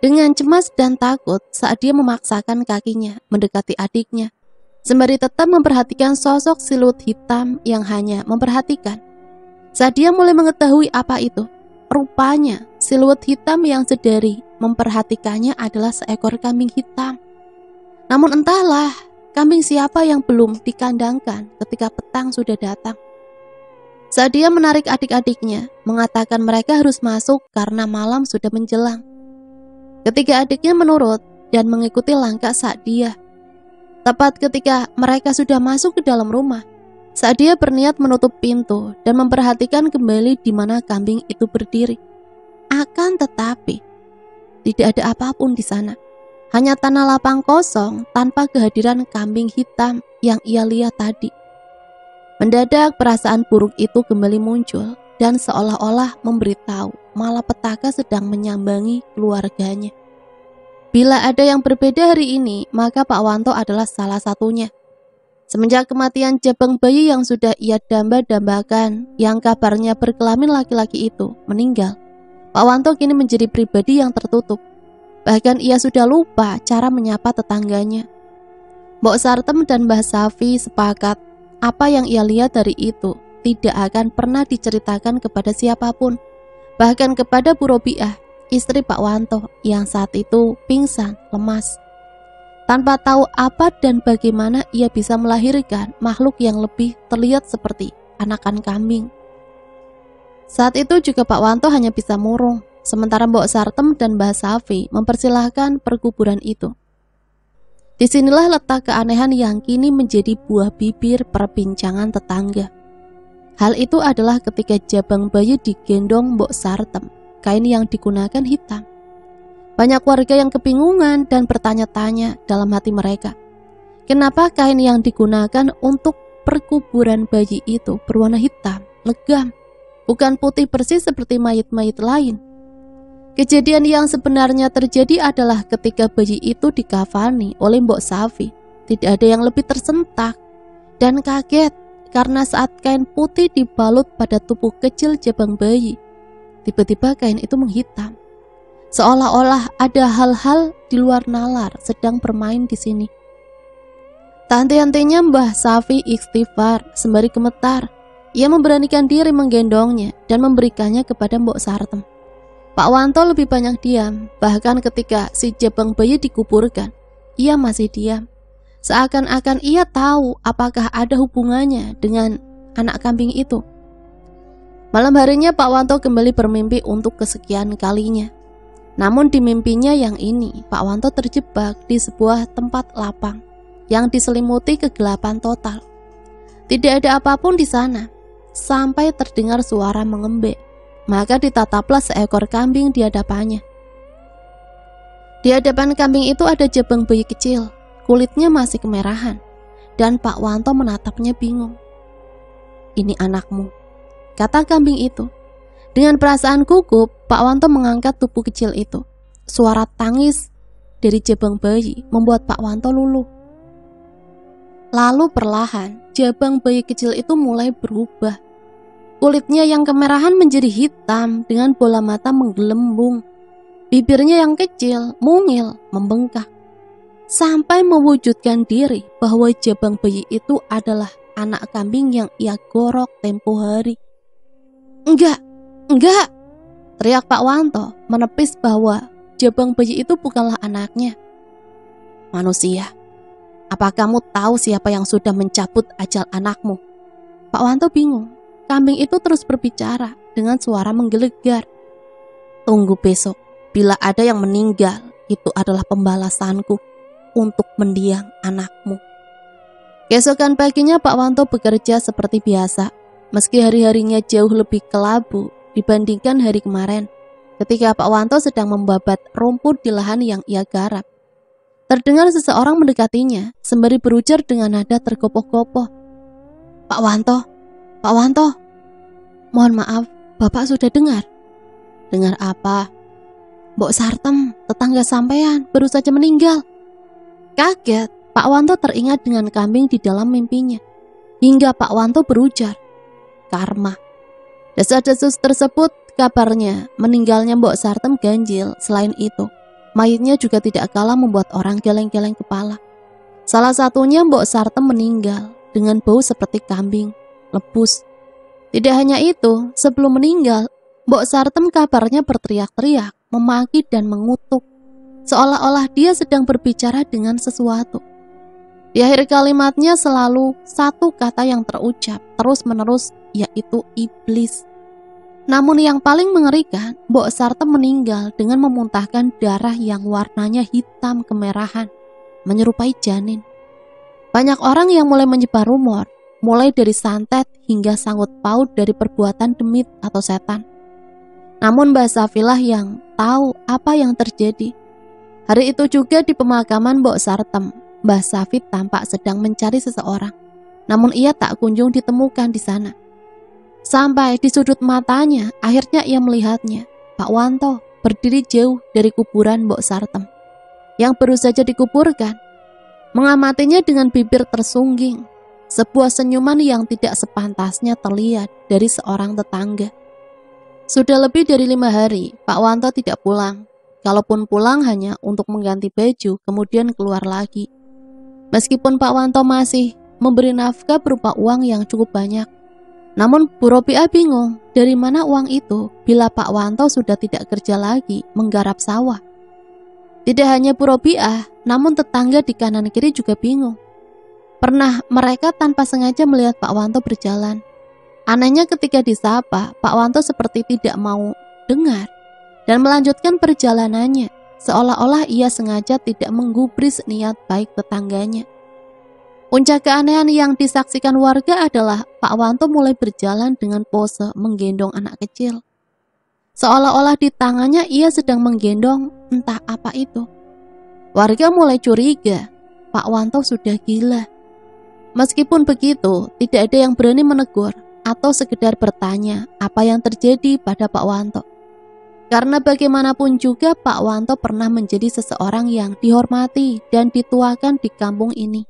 Dengan cemas dan takut saat dia memaksakan kakinya mendekati adiknya, sembari tetap memperhatikan sosok siluet hitam yang hanya memperhatikan. Saat dia mulai mengetahui apa itu, rupanya siluet hitam yang sedari memperhatikannya adalah seekor kambing hitam. Namun entahlah, kambing siapa yang belum dikandangkan ketika petang sudah datang. Saat dia menarik adik-adiknya, mengatakan mereka harus masuk karena malam sudah menjelang. Ketiga adiknya menurut dan mengikuti langkah saat dia. Tepat ketika mereka sudah masuk ke dalam rumah, saat dia berniat menutup pintu dan memperhatikan kembali di mana kambing itu berdiri. Akan tetapi, tidak ada apapun di sana. Hanya tanah lapang kosong tanpa kehadiran kambing hitam yang ia lihat tadi. Mendadak perasaan buruk itu kembali muncul dan seolah-olah memberitahu malapetaka sedang menyambangi keluarganya. Bila ada yang berbeda hari ini, maka Pak Wanto adalah salah satunya. Semenjak kematian jabang bayi yang sudah ia damba-dambakan, yang kabarnya berkelamin laki-laki itu meninggal, Pak Wanto kini menjadi pribadi yang tertutup. Bahkan ia sudah lupa cara menyapa tetangganya. Mbok Sartem dan Mbah Safi sepakat apa yang ia lihat dari itu tidak akan pernah diceritakan kepada siapapun, bahkan kepada Bu Robiah, istri Pak Wanto yang saat itu pingsan, lemas. Tanpa tahu apa dan bagaimana ia bisa melahirkan makhluk yang lebih terlihat seperti anakan kambing. Saat itu juga Pak Wanto hanya bisa murung, sementara Mbok Sartem dan Mbah Safi mempersilahkan perkuburan itu. Disinilah letak keanehan yang kini menjadi buah bibir perbincangan tetangga. Hal itu adalah ketika jabang bayi digendong Mbok Sartem, kain yang digunakan hitam. Banyak warga yang kebingungan dan bertanya-tanya dalam hati mereka, kenapa kain yang digunakan untuk perkuburan bayi itu berwarna hitam, legam, bukan putih bersih seperti mayit-mayit lain. Kejadian yang sebenarnya terjadi adalah ketika bayi itu dikafani oleh Mbok Safi. Tidak ada yang lebih tersentak dan kaget karena saat kain putih dibalut pada tubuh kecil jabang bayi, tiba-tiba kain itu menghitam. Seolah-olah ada hal-hal di luar nalar sedang bermain di sini. Tak henti-hentinya Mbah Safi istighfar sembari gemetar. Ia memberanikan diri menggendongnya dan memberikannya kepada Mbok Sartem. Pak Wanto lebih banyak diam, bahkan ketika si jabang bayi dikuburkan, ia masih diam. Seakan-akan ia tahu apakah ada hubungannya dengan anak kambing itu. Malam harinya Pak Wanto kembali bermimpi untuk kesekian kalinya. Namun di mimpinya yang ini, Pak Wanto terjebak di sebuah tempat lapang yang diselimuti kegelapan total. Tidak ada apapun di sana, sampai terdengar suara mengembek. Maka ditataplah seekor kambing di hadapannya. Di hadapan kambing itu ada jabang bayi kecil, kulitnya masih kemerahan, dan Pak Wanto menatapnya bingung. "Ini anakmu," kata kambing itu. Dengan perasaan gugup, Pak Wanto mengangkat tubuh kecil itu. Suara tangis dari jabang bayi membuat Pak Wanto luluh. Lalu perlahan, jabang bayi kecil itu mulai berubah. Kulitnya yang kemerahan menjadi hitam dengan bola mata menggelembung. Bibirnya yang kecil, mungil, membengkak. Sampai mewujudkan diri bahwa jabang bayi itu adalah anak kambing yang ia gorok tempo hari. Enggak, teriak Pak Wanto menepis bahwa jabang bayi itu bukanlah anaknya. "Manusia, apa kamu tahu siapa yang sudah mencabut ajal anakmu?" Pak Wanto bingung. Kambing itu terus berbicara dengan suara menggelegar. "Tunggu besok, bila ada yang meninggal, itu adalah pembalasanku untuk mendiang anakmu." Keesokan paginya Pak Wanto bekerja seperti biasa, meski hari-harinya jauh lebih kelabu dibandingkan hari kemarin, ketika Pak Wanto sedang membabat rumput di lahan yang ia garap. Terdengar seseorang mendekatinya, sembari berujar dengan nada tergopoh-gopoh, Pak Wanto, mohon maaf, Bapak sudah dengar." "Dengar apa?" "Mbok Sartem, tetangga sampean, baru saja meninggal." Kaget, Pak Wanto teringat dengan kambing di dalam mimpinya. Hingga Pak Wanto berujar, "Karma." Desas-desus tersebut kabarnya meninggalnya Mbok Sartem ganjil. Selain itu, mayitnya juga tidak kalah membuat orang geleng-geleng kepala. Salah satunya Mbok Sartem meninggal dengan bau seperti kambing lebus. Tidak hanya itu, sebelum meninggal, Mbok Sartem kabarnya berteriak-teriak, memaki dan mengutuk, seolah-olah dia sedang berbicara dengan sesuatu. Di akhir kalimatnya selalu satu kata yang terucap terus-menerus, yaitu iblis. Namun yang paling mengerikan, Mbok Sartem meninggal dengan memuntahkan darah yang warnanya hitam kemerahan, menyerupai janin. Banyak orang yang mulai menyebar rumor, mulai dari santet hingga sangkut paut dari perbuatan demit atau setan. Namun Mbah Safilah yang tahu apa yang terjadi. Hari itu juga di pemakaman Mbok Sartem, Mbah Safi tampak sedang mencari seseorang. Namun ia tak kunjung ditemukan di sana. Sampai di sudut matanya, akhirnya ia melihatnya, Pak Wanto berdiri jauh dari kuburan Mbok Sartem yang baru saja dikuburkan. Mengamatinya dengan bibir tersungging, sebuah senyuman yang tidak sepantasnya terlihat dari seorang tetangga. Sudah lebih dari 5 hari, Pak Wanto tidak pulang. Kalaupun pulang hanya untuk mengganti baju, kemudian keluar lagi. Meskipun Pak Wanto masih memberi nafkah berupa uang yang cukup banyak, namun Bu Robiah bingung dari mana uang itu bila Pak Wanto sudah tidak kerja lagi menggarap sawah. Tidak hanya Bu Robiah, namun tetangga di kanan kiri juga bingung. Pernah mereka tanpa sengaja melihat Pak Wanto berjalan. Anehnya ketika disapa, Pak Wanto seperti tidak mau dengar dan melanjutkan perjalanannya, seolah-olah ia sengaja tidak menggubris niat baik tetangganya. Puncak keanehan yang disaksikan warga adalah Pak Wanto mulai berjalan dengan pose menggendong anak kecil. Seolah-olah di tangannya ia sedang menggendong entah apa itu. Warga mulai curiga, Pak Wanto sudah gila. Meskipun begitu, tidak ada yang berani menegur atau sekedar bertanya apa yang terjadi pada Pak Wanto. Karena bagaimanapun juga Pak Wanto pernah menjadi seseorang yang dihormati dan dituakan di kampung ini.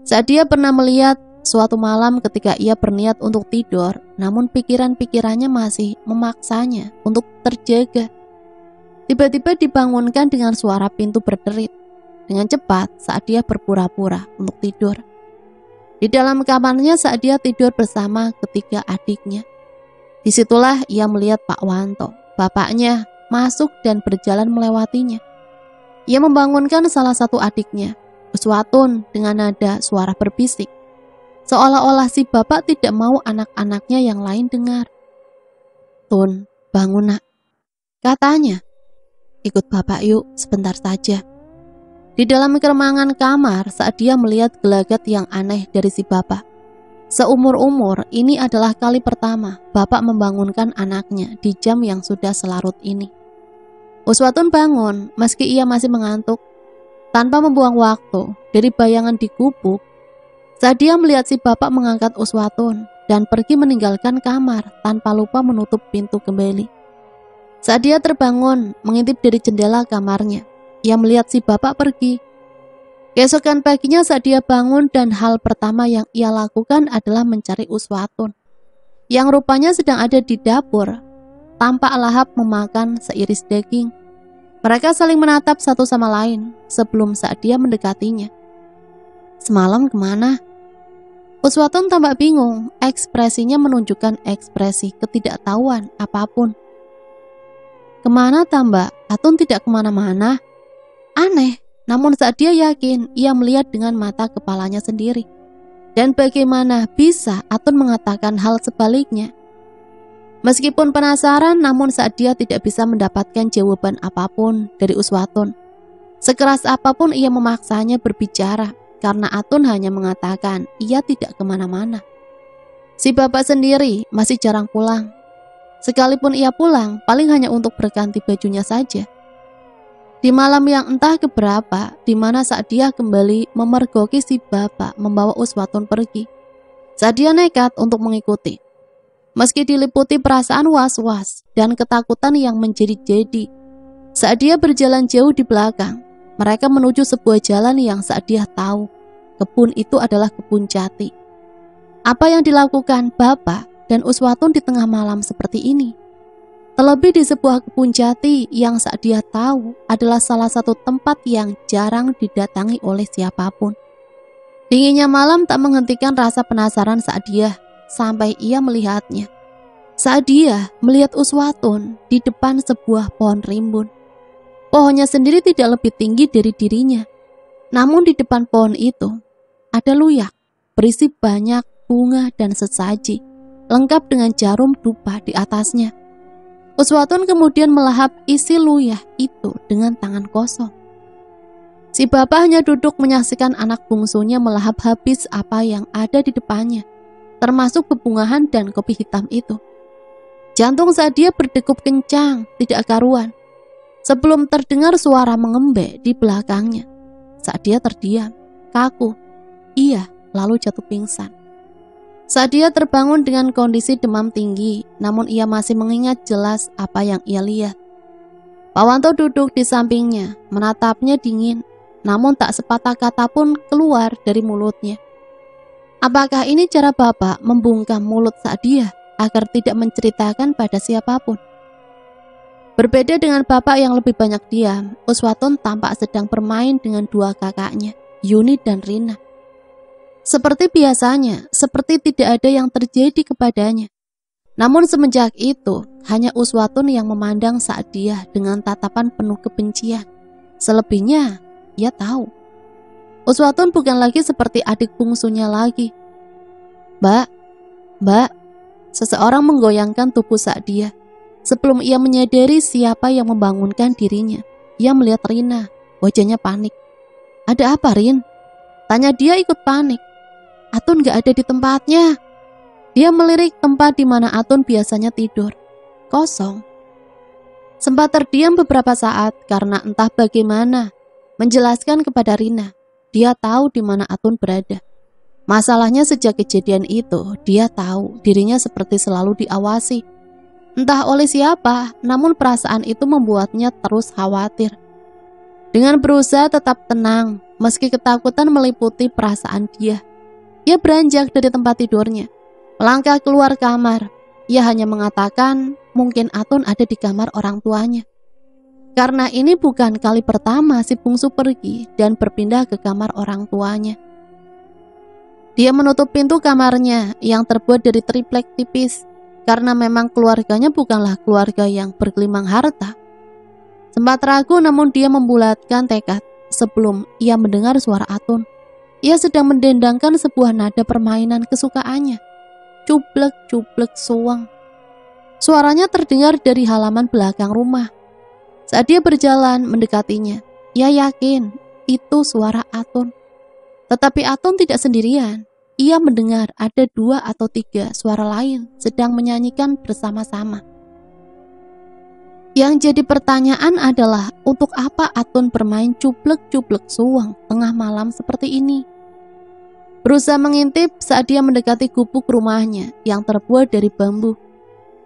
Saat dia pernah melihat suatu malam ketika ia berniat untuk tidur, namun pikiran-pikirannya masih memaksanya untuk terjaga. Tiba-tiba dibangunkan dengan suara pintu berderit dengan cepat saat dia berpura-pura untuk tidur. Di dalam kamarnya saat dia tidur bersama ketiga adiknya. Disitulah ia melihat Pak Wanto, bapaknya, masuk dan berjalan melewatinya. Ia membangunkan salah satu adiknya, Uswatun, dengan nada suara berbisik. Seolah-olah si bapak tidak mau anak-anaknya yang lain dengar. "Tun, bangun nak," katanya. "Ikut bapak yuk, sebentar saja." Di dalam keremangan kamar saat dia melihat gelagat yang aneh dari si bapak. Seumur-umur ini adalah kali pertama bapak membangunkan anaknya di jam yang sudah selarut ini. Uswatun bangun meski ia masih mengantuk. Tanpa membuang waktu, dari bayangan di gubuk, saat dia melihat si bapak mengangkat Uswatun dan pergi meninggalkan kamar tanpa lupa menutup pintu kembali. Saat dia terbangun mengintip dari jendela kamarnya, ia melihat si bapak pergi. Keesokan paginya saat dia bangun dan hal pertama yang ia lakukan adalah mencari Uswatun, yang rupanya sedang ada di dapur, tampak lahap memakan seiris daging. Mereka saling menatap satu sama lain sebelum saat dia mendekatinya. "Semalam kemana?" Uswatun tampak bingung, ekspresinya menunjukkan ekspresi ketidaktahuan apapun. "Kemana tambah? Atun tidak kemana-mana." Aneh, namun saat dia yakin, ia melihat dengan mata kepalanya sendiri. Dan bagaimana bisa Atun mengatakan hal sebaliknya? Meskipun penasaran, namun saat dia tidak bisa mendapatkan jawaban apapun dari Uswatun. Sekeras apapun ia memaksanya berbicara, karena Atun hanya mengatakan ia tidak kemana-mana. Si bapak sendiri masih jarang pulang. Sekalipun ia pulang, paling hanya untuk berganti bajunya saja. Di malam yang entah keberapa, di mana saat dia kembali memergoki si bapak membawa Uswatun pergi. Saat dia nekat untuk mengikuti. Meski diliputi perasaan was-was dan ketakutan yang menjadi-jadi. Saat dia berjalan jauh di belakang, mereka menuju sebuah jalan yang saat dia tahu, kebun itu adalah kebun jati. Apa yang dilakukan bapak dan Uswatun di tengah malam seperti ini? Terlebih di sebuah kebun jati yang saat dia tahu adalah salah satu tempat yang jarang didatangi oleh siapapun. Dinginnya malam tak menghentikan rasa penasaran saat dia sampai ia melihatnya. Saat dia melihat Uswatun di depan sebuah pohon rimbun. Pohonnya sendiri tidak lebih tinggi dari dirinya. Namun di depan pohon itu ada luyak berisi banyak bunga dan sesaji, lengkap dengan jarum dupa di atasnya. Uswatun kemudian melahap isi luyah itu dengan tangan kosong. Si bapak hanya duduk menyaksikan anak bungsunya melahap habis apa yang ada di depannya, termasuk bebungahan dan kopi hitam itu. Jantung Sa'dia berdegup kencang, tidak karuan. Sebelum terdengar suara mengembek di belakangnya, Sa'dia terdiam, kaku. Ia lalu jatuh pingsan. Sa'dia terbangun dengan kondisi demam tinggi, namun ia masih mengingat jelas apa yang ia lihat. Pak Wanto duduk di sampingnya, menatapnya dingin, namun tak sepatah kata pun keluar dari mulutnya. Apakah ini cara Bapak membungkam mulut Sa'dia agar tidak menceritakan pada siapapun? Berbeda dengan Bapak yang lebih banyak diam, Uswatun tampak sedang bermain dengan dua kakaknya, Yuni dan Rina. Seperti biasanya, seperti tidak ada yang terjadi kepadanya. Namun semenjak itu, hanya Uswatun yang memandang Sa'dia dengan tatapan penuh kebencian. Selebihnya, ia tahu. Uswatun bukan lagi seperti adik bungsunya lagi. Mbak, seseorang menggoyangkan tubuh Sa'dia. Sebelum ia menyadari siapa yang membangunkan dirinya, ia melihat Rina, wajahnya panik. Ada apa, Rin? Tanya dia ikut panik. Atun gak ada di tempatnya. Dia melirik tempat di mana Atun biasanya tidur. Kosong. Sempat terdiam beberapa saat karena entah bagaimana menjelaskan kepada Rina. Dia tahu di mana Atun berada. Masalahnya sejak kejadian itu, dia tahu dirinya seperti selalu diawasi. Entah oleh siapa, namun perasaan itu membuatnya terus khawatir. Dengan berusaha tetap tenang, meski ketakutan meliputi perasaan dia, ia beranjak dari tempat tidurnya, melangkah keluar kamar. Ia hanya mengatakan mungkin Atun ada di kamar orang tuanya. Karena ini bukan kali pertama si bungsu pergi dan berpindah ke kamar orang tuanya. Dia menutup pintu kamarnya yang terbuat dari triplek tipis, karena memang keluarganya bukanlah keluarga yang bergelimang harta. Sempat ragu namun dia membulatkan tekad sebelum ia mendengar suara Atun. Ia sedang mendendangkan sebuah nada permainan kesukaannya. Cublek-cublek suweng. Suaranya terdengar dari halaman belakang rumah. Saat dia berjalan mendekatinya, ia yakin itu suara Atun. Tetapi Atun tidak sendirian. Ia mendengar ada 2 atau 3 suara lain sedang menyanyikan bersama-sama. Yang jadi pertanyaan adalah untuk apa Atun bermain cublek-cublek suweng tengah malam seperti ini? Berusaha mengintip saat dia mendekati gubuk rumahnya yang terbuat dari bambu.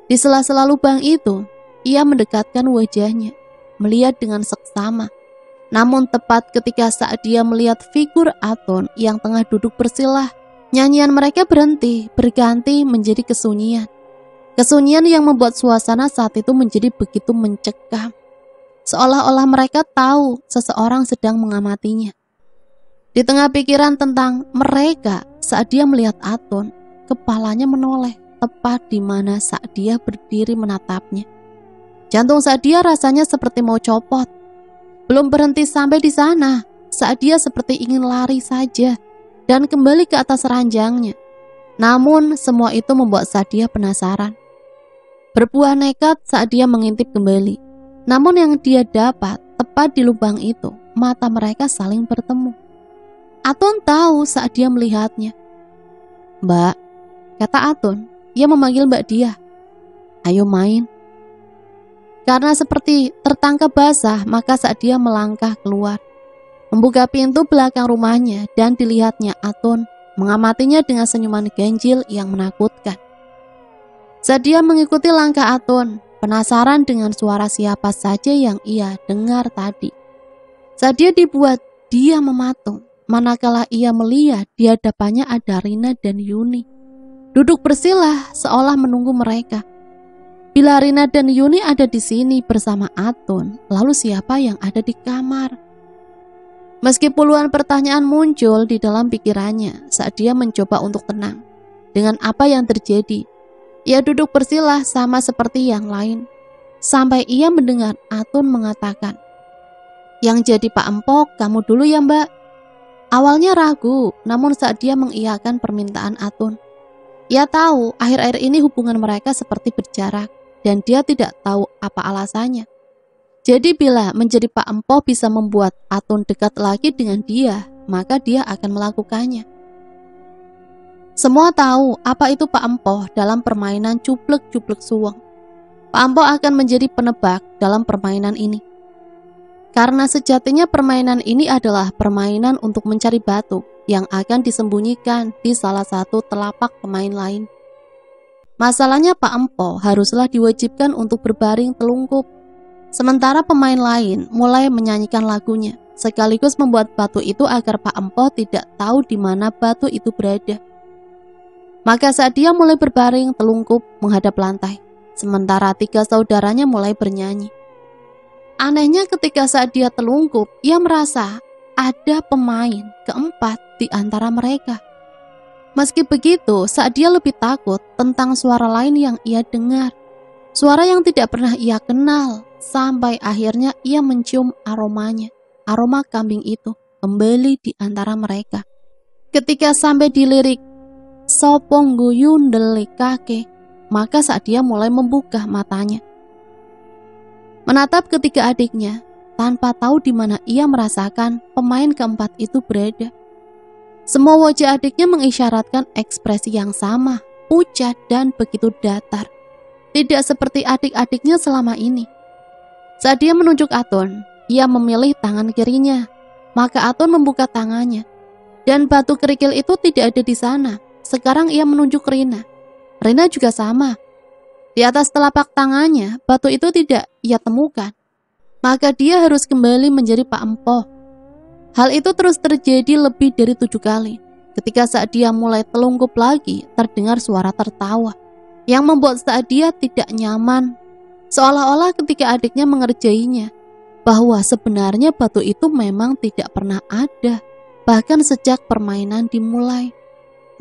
Di sela-sela lubang itu, ia mendekatkan wajahnya, melihat dengan seksama. Namun tepat ketika saat dia melihat figur Atun yang tengah duduk bersilah, nyanyian mereka berhenti, berganti menjadi kesunyian. Kesunyian yang membuat suasana saat itu menjadi begitu mencekam. Seolah-olah mereka tahu seseorang sedang mengamatinya. Di tengah pikiran tentang mereka saat dia melihat Atun, kepalanya menoleh tepat di mana saat dia berdiri menatapnya. Jantung saat dia rasanya seperti mau copot. Belum berhenti sampai di sana, saat dia seperti ingin lari saja dan kembali ke atas ranjangnya. Namun semua itu membuat Sa'dia penasaran. Berbuah nekat saat dia mengintip kembali. Namun yang dia dapat tepat di lubang itu, mata mereka saling bertemu. Atun tahu saat dia melihatnya. Mbak, kata Atun, ia memanggil Mbak Dia. Ayo main. Karena seperti tertangkap basah, maka saat dia melangkah keluar, membuka pintu belakang rumahnya dan dilihatnya Atun mengamatinya dengan senyuman ganjil yang menakutkan. Saat dia mengikuti langkah Atun, penasaran dengan suara siapa saja yang ia dengar tadi. Saat dia dibuat dia mematung, manakala ia melihat di hadapannya ada Rina dan Yuni. Duduk bersilah seolah menunggu mereka. Bila Rina dan Yuni ada di sini bersama Atun, lalu siapa yang ada di kamar? Meski puluhan pertanyaan muncul di dalam pikirannya saat dia mencoba untuk tenang dengan apa yang terjadi, ia duduk bersilah sama seperti yang lain, sampai ia mendengar Atun mengatakan, "Yang jadi Pak Empok, kamu dulu ya Mbak." Awalnya ragu, namun saat dia mengiyakan permintaan Atun, ia tahu akhir-akhir ini hubungan mereka seperti berjarak, dan dia tidak tahu apa alasannya. Jadi bila menjadi Pak Empo bisa membuat Atun dekat lagi dengan dia, maka dia akan melakukannya. Semua tahu apa itu Pak Empo dalam permainan cublek-cublek suweng. Pak Ampo akan menjadi penebak dalam permainan ini. Karena sejatinya permainan ini adalah permainan untuk mencari batu yang akan disembunyikan di salah satu telapak pemain lain. Masalahnya Pak Empo haruslah diwajibkan untuk berbaring telungkup, sementara pemain lain mulai menyanyikan lagunya, sekaligus membuat batu itu agar Pak Empo tidak tahu di mana batu itu berada. Maka saat dia mulai berbaring telungkup menghadap lantai, sementara 3 saudaranya mulai bernyanyi. Anehnya ketika saat dia telungkup, ia merasa ada pemain keempat di antara mereka. Meski begitu, saat dia lebih takut tentang suara lain yang ia dengar. Suara yang tidak pernah ia kenal, sampai akhirnya ia mencium aromanya. Aroma kambing itu kembali di antara mereka. Ketika sampai di lirik Sopong guyun delik kake, maka saat dia mulai membuka matanya, menatap ketiga adiknya, tanpa tahu di mana ia merasakan pemain keempat itu berada. Semua wajah adiknya mengisyaratkan ekspresi yang sama, pucat dan begitu datar. Tidak seperti adik-adiknya selama ini. Saat dia menunjuk Atun, ia memilih tangan kirinya. Maka Atun membuka tangannya, dan batu kerikil itu tidak ada di sana. Sekarang ia menunjuk Rina. Rina juga sama. Di atas telapak tangannya, batu itu tidak ia temukan. Maka dia harus kembali menjadi Pak Empo. Hal itu terus terjadi lebih dari 7 kali. Ketika saat dia mulai telungkup lagi, terdengar suara tertawa yang membuat saat dia tidak nyaman. Seolah-olah ketika adiknya mengerjainya, bahwa sebenarnya batu itu memang tidak pernah ada, bahkan sejak permainan dimulai.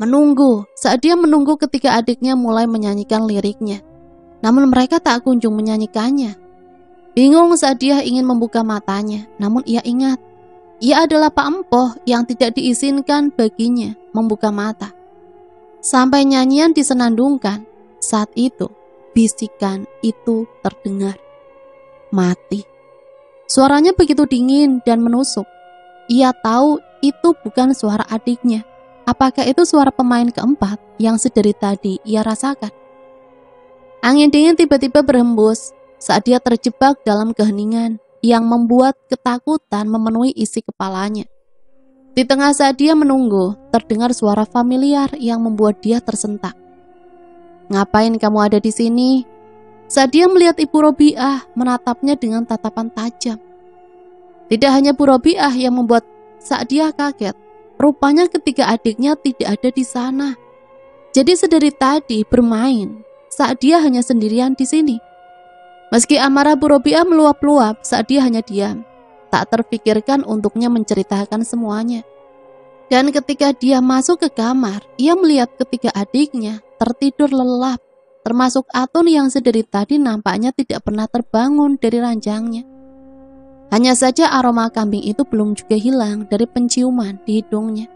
Menunggu, saat dia menunggu ketika adiknya mulai menyanyikan liriknya. Namun mereka tak kunjung menyanyikannya. Bingung saat dia ingin membuka matanya, namun ia ingat, ia adalah Pak Empo yang tidak diizinkan baginya membuka mata. Sampai nyanyian disenandungkan, saat itu bisikan itu terdengar. Mati. Suaranya begitu dingin dan menusuk. Ia tahu itu bukan suara adiknya. Apakah itu suara pemain keempat yang sedari tadi ia rasakan? Angin dingin tiba-tiba berhembus saat dia terjebak dalam keheningan yang membuat ketakutan memenuhi isi kepalanya. Di tengah saat dia menunggu, terdengar suara familiar yang membuat dia tersentak. "Ngapain kamu ada di sini?" Saat dia melihat Ibu Robiah menatapnya dengan tatapan tajam. Tidak hanya Bu Robiah yang membuat saat dia kaget, rupanya ketiga adiknya tidak ada di sana. Jadi sedari tadi bermain, saat dia hanya sendirian di sini. Meski amarah Bu Robiah meluap-luap saat dia hanya diam, tak terpikirkan untuknya menceritakan semuanya. Dan ketika dia masuk ke kamar, ia melihat ketiga adiknya tertidur lelap, termasuk Atun yang sedari tadi nampaknya tidak pernah terbangun dari ranjangnya. Hanya saja aroma kambing itu belum juga hilang dari penciuman di hidungnya.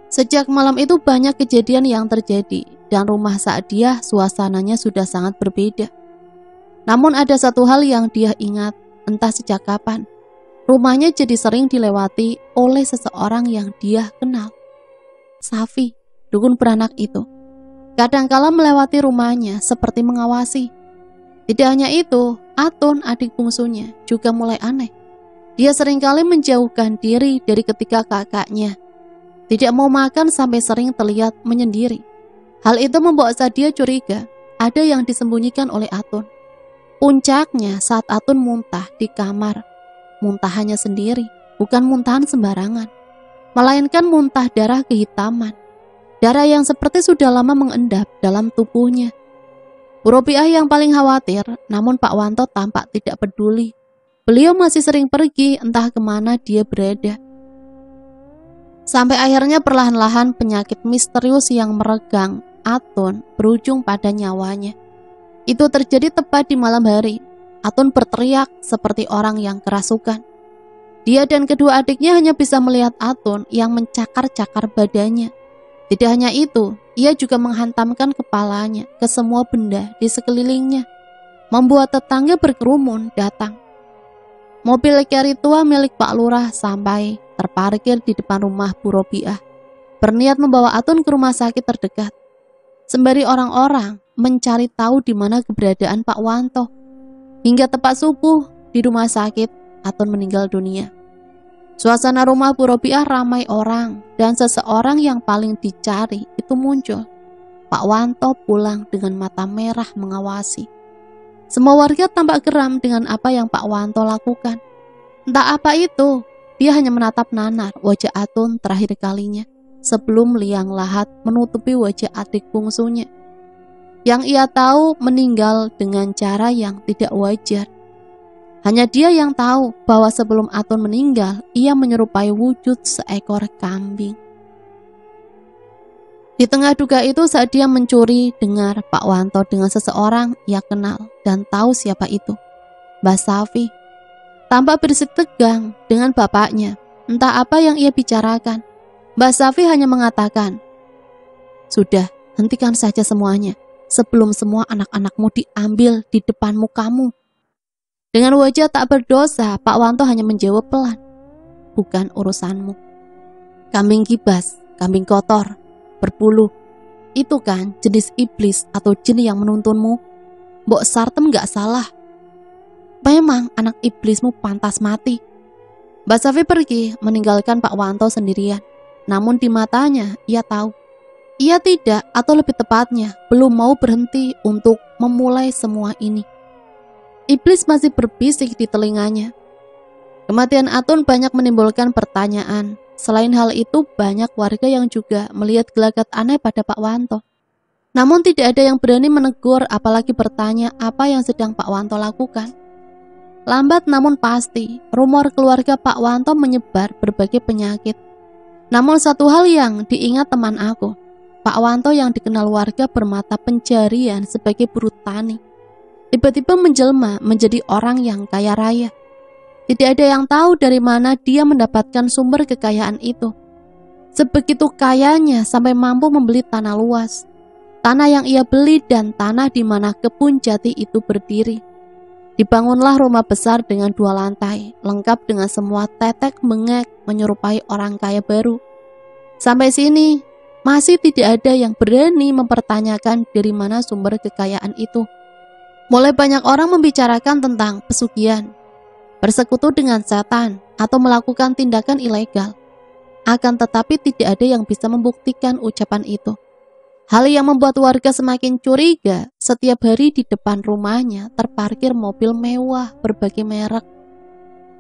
Sejak malam itu banyak kejadian yang terjadi, dan rumah Sa'diyah suasananya sudah sangat berbeda. Namun ada satu hal yang dia ingat, entah sejak kapan. Rumahnya jadi sering dilewati oleh seseorang yang dia kenal. Safi, dukun beranak itu, kadangkala melewati rumahnya seperti mengawasi. Tidak hanya itu, Atun, adik bungsunya, juga mulai aneh. Dia seringkali menjauhkan diri dari ketiga kakaknya. Tidak mau makan sampai sering terlihat menyendiri. Hal itu membuat Sa'diyah curiga ada yang disembunyikan oleh Atun. Puncaknya saat Atun muntah di kamar. Muntahannya sendiri, bukan muntahan sembarangan, melainkan muntah darah kehitaman. Darah yang seperti sudah lama mengendap dalam tubuhnya. Bu Robiah yang paling khawatir, namun Pak Wanto tampak tidak peduli. Beliau masih sering pergi entah kemana dia berada. Sampai akhirnya perlahan-lahan penyakit misterius yang meregang Atun berujung pada nyawanya. Itu terjadi tepat di malam hari. Atun berteriak seperti orang yang kerasukan. Dia dan kedua adiknya hanya bisa melihat Atun yang mencakar-cakar badannya. Tidak hanya itu, ia juga menghantamkan kepalanya ke semua benda di sekelilingnya, membuat tetangga berkerumun datang. Mobil carry tua milik Pak Lurah sampai terparkir di depan rumah Bu Robiah, berniat membawa Atun ke rumah sakit terdekat. Sembari orang-orang mencari tahu di mana keberadaan Pak Wanto. Hingga tepat subuh di rumah sakit, Atun meninggal dunia. Suasana rumah Bu Robiah ramai orang dan seseorang yang paling dicari itu muncul. Pak Wanto pulang dengan mata merah mengawasi. Semua warga tampak geram dengan apa yang Pak Wanto lakukan. Entah apa itu, dia hanya menatap nanar wajah Atun terakhir kalinya sebelum liang lahat menutupi wajah adik bungsunya. Yang ia tahu meninggal dengan cara yang tidak wajar. Hanya dia yang tahu bahwa sebelum Atun meninggal, ia menyerupai wujud seekor kambing. Di tengah duka itu saat dia mencuri, dengar Pak Wanto dengan seseorang ia kenal dan tahu siapa itu. Mbah Safi. Tampak berisik tegang dengan bapaknya. Entah apa yang ia bicarakan. Mbah Safi hanya mengatakan, "Sudah, hentikan saja semuanya sebelum semua anak-anakmu diambil di depan mukamu." Dengan wajah tak berdosa, Pak Wanto hanya menjawab pelan, "Bukan urusanmu. Kambing kibas, kambing kotor, berbulu, itu kan jenis iblis atau jin yang menuntunmu. Mbok Sartem gak salah. Memang anak iblismu pantas mati." Mbak Safi pergi meninggalkan Pak Wanto sendirian. Namun di matanya ia tahu, ia tidak, atau lebih tepatnya belum mau berhenti untuk memulai semua ini. Iblis masih berbisik di telinganya. Kematian Atun banyak menimbulkan pertanyaan. Selain hal itu, banyak warga yang juga melihat gelagat aneh pada Pak Wanto. Namun tidak ada yang berani menegur apalagi bertanya apa yang sedang Pak Wanto lakukan. Lambat namun pasti, rumor keluarga Pak Wanto menyebar berbagai penyakit. Namun satu hal yang diingat teman aku, Pak Wanto yang dikenal warga bermata pencarian sebagai buruh tani, tiba-tiba menjelma menjadi orang yang kaya raya. Tidak ada yang tahu dari mana dia mendapatkan sumber kekayaan itu. Sebegitu kayanya sampai mampu membeli tanah luas. Tanah yang ia beli dan tanah di mana kebun jati itu berdiri. Dibangunlah rumah besar dengan 2 lantai, lengkap dengan semua tetek bengek menyerupai orang kaya baru. Sampai sini, masih tidak ada yang berani mempertanyakan dari mana sumber kekayaan itu. Mulai banyak orang membicarakan tentang pesugihan, bersekutu dengan setan, atau melakukan tindakan ilegal. Akan tetapi tidak ada yang bisa membuktikan ucapan itu. Hal yang membuat warga semakin curiga, setiap hari di depan rumahnya terparkir mobil mewah berbagai merek.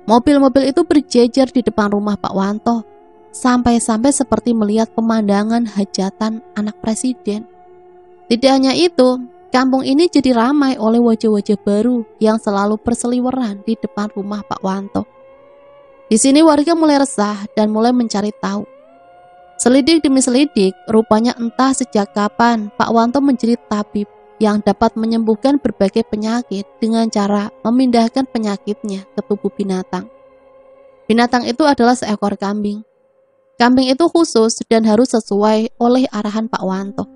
Mobil-mobil itu berjejer di depan rumah Pak Wanto, sampai-sampai seperti melihat pemandangan hajatan anak presiden. Tidak hanya itu, kampung ini jadi ramai oleh wajah-wajah baru yang selalu berseliweran di depan rumah Pak Wanto. Di sini warga mulai resah dan mulai mencari tahu. Selidik demi selidik, rupanya entah sejak kapan Pak Wanto menjadi tabib yang dapat menyembuhkan berbagai penyakit dengan cara memindahkan penyakitnya ke tubuh binatang. Binatang itu adalah seekor kambing. Kambing itu khusus dan harus sesuai oleh arahan Pak Wanto.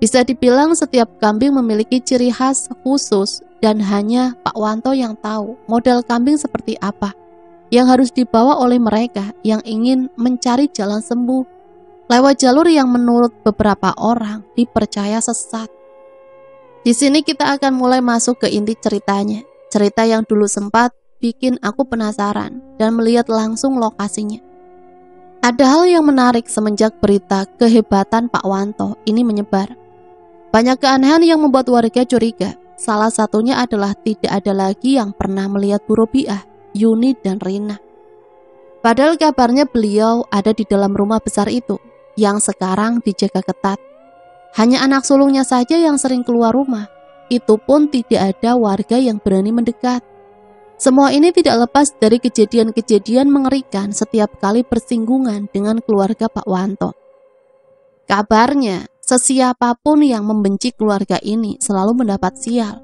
Bisa dibilang setiap kambing memiliki ciri khas khusus dan hanya Pak Wanto yang tahu model kambing seperti apa yang harus dibawa oleh mereka yang ingin mencari jalan sembuh lewat jalur yang menurut beberapa orang dipercaya sesat. Di sini kita akan mulai masuk ke inti ceritanya. Cerita yang dulu sempat bikin aku penasaran dan melihat langsung lokasinya. Ada hal yang menarik semenjak berita kehebatan Pak Wanto ini menyebar. Banyak keanehan yang membuat warga curiga. Salah satunya adalah tidak ada lagi yang pernah melihat Bu Robiah, Yuni, dan Rina. Padahal kabarnya beliau ada di dalam rumah besar itu, yang sekarang dijaga ketat. Hanya anak sulungnya saja yang sering keluar rumah. Itu pun tidak ada warga yang berani mendekat. Semua ini tidak lepas dari kejadian-kejadian mengerikan setiap kali bersinggungan dengan keluarga Pak Wanto. Kabarnya, sesiapapun yang membenci keluarga ini selalu mendapat sial.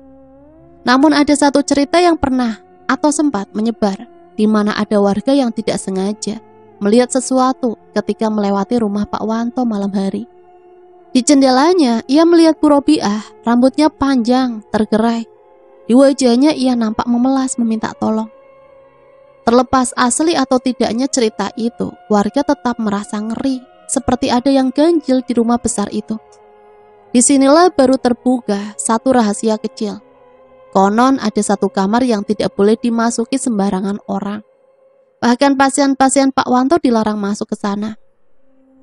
Namun ada satu cerita yang pernah atau sempat menyebar, di mana ada warga yang tidak sengaja melihat sesuatu ketika melewati rumah Pak Wanto malam hari. Di jendelanya, ia melihat Bu Robiah, rambutnya panjang, tergerai. Di wajahnya ia nampak memelas meminta tolong. Terlepas asli atau tidaknya cerita itu, warga tetap merasa ngeri, seperti ada yang ganjil di rumah besar itu. Disinilah baru terbuka satu rahasia kecil. Konon ada satu kamar yang tidak boleh dimasuki sembarangan orang. Bahkan pasien-pasien Pak Wanto dilarang masuk ke sana.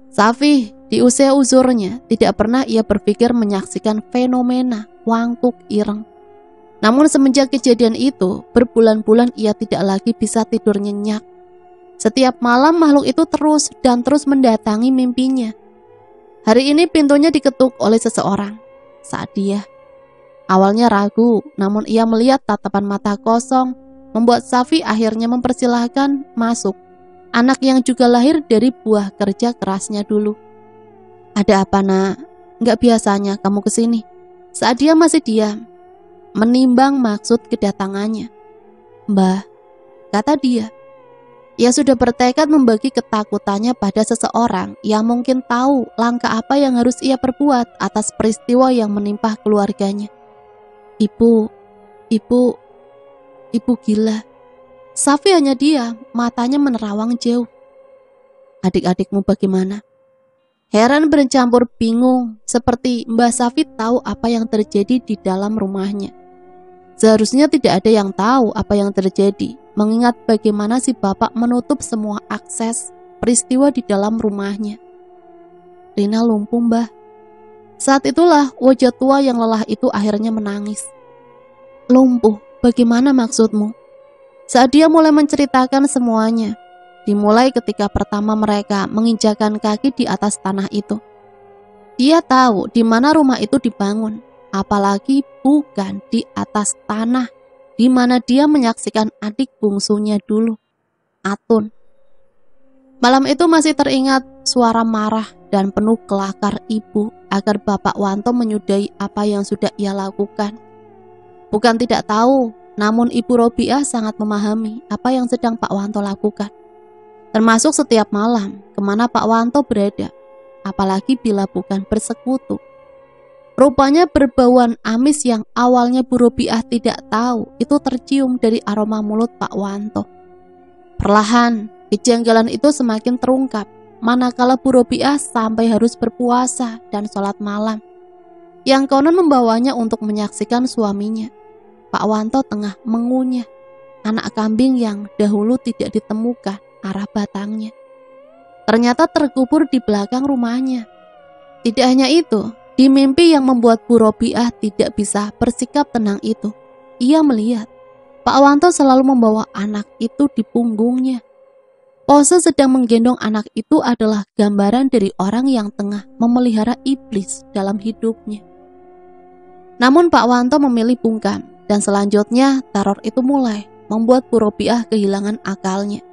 Safi di usia uzurnya tidak pernah ia berpikir menyaksikan fenomena wangkuk ireng. Namun semenjak kejadian itu, berbulan-bulan ia tidak lagi bisa tidur nyenyak. Setiap malam makhluk itu terus mendatangi mimpinya. Hari ini pintunya diketuk oleh seseorang. Saat dia awalnya ragu, namun ia melihat tatapan mata kosong, membuat Safi akhirnya mempersilahkan masuk. Anak yang juga lahir dari buah kerja kerasnya dulu. Ada apa nak? Nggak biasanya kamu kesini. Saat dia masih diam, menimbang maksud kedatangannya. Mbah, kata dia. Ia sudah bertekad membagi ketakutannya pada seseorang yang mungkin tahu langkah apa yang harus ia perbuat atas peristiwa yang menimpa keluarganya. Ibu gila. Safi hanya diam, matanya menerawang jauh. Adik-adikmu bagaimana? Heran bercampur bingung, seperti Mbah Safi tahu apa yang terjadi di dalam rumahnya. Seharusnya tidak ada yang tahu apa yang terjadi, mengingat bagaimana si bapak menutup semua akses peristiwa di dalam rumahnya. Rina lumpuh, Mbah. Saat itulah wajah tua yang lelah itu akhirnya menangis. Lumpuh, bagaimana maksudmu? Saat dia mulai menceritakan semuanya, dimulai ketika pertama mereka menginjakan kaki di atas tanah itu. Dia tahu di mana rumah itu dibangun, apalagi bukan di atas tanah di mana dia menyaksikan adik bungsunya dulu, Atun. Malam itu masih teringat suara marah dan penuh kelakar ibu agar Bapak Wanto menyudahi apa yang sudah ia lakukan. Bukan tidak tahu, namun Ibu Robiah sangat memahami apa yang sedang Pak Wanto lakukan. Termasuk setiap malam kemana Pak Wanto berada, apalagi bila bukan bersekutu. Rupanya berbauan amis yang awalnya Bu Robiah tidak tahu itu tercium dari aroma mulut Pak Wanto. Perlahan, kejanggalan itu semakin terungkap, manakala Bu Robiah sampai harus berpuasa dan sholat malam, yang konon membawanya untuk menyaksikan suaminya, Pak Wanto, tengah mengunyah anak kambing yang dahulu tidak ditemukan arah batangnya. Ternyata terkubur di belakang rumahnya. Tidak hanya itu, di mimpi yang membuat Bu Robiah tidak bisa bersikap tenang itu, ia melihat Pak Wanto selalu membawa anak itu di punggungnya. Pose sedang menggendong anak itu adalah gambaran dari orang yang tengah memelihara iblis dalam hidupnya. Namun Pak Wanto memilih bungkam, dan selanjutnya teror itu mulai membuat Bu Robiah kehilangan akalnya.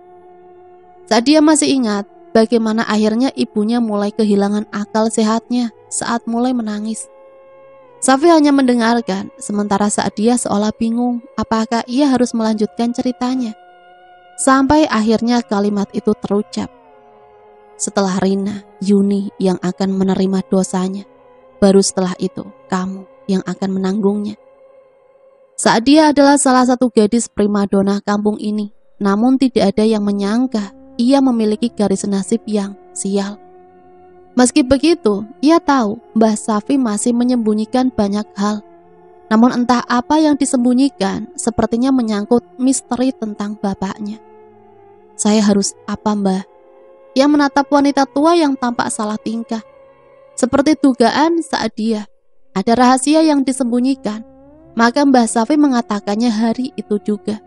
Saat dia masih ingat bagaimana akhirnya ibunya mulai kehilangan akal sehatnya saat mulai menangis. Safi hanya mendengarkan, sementara saat dia seolah bingung apakah ia harus melanjutkan ceritanya. Sampai akhirnya kalimat itu terucap. Setelah Rina, Yuni yang akan menerima dosanya. Baru setelah itu, kamu yang akan menanggungnya. Saat dia adalah salah satu gadis primadona kampung ini, namun tidak ada yang menyangka ia memiliki garis nasib yang sial. Meski begitu, ia tahu Mbah Safi masih menyembunyikan banyak hal. Namun entah apa yang disembunyikan, sepertinya menyangkut misteri tentang bapaknya. Saya harus apa, Mbah? Ia menatap wanita tua yang tampak salah tingkah. Seperti dugaan saat dia ada rahasia yang disembunyikan, maka Mbah Safi mengatakannya hari itu juga.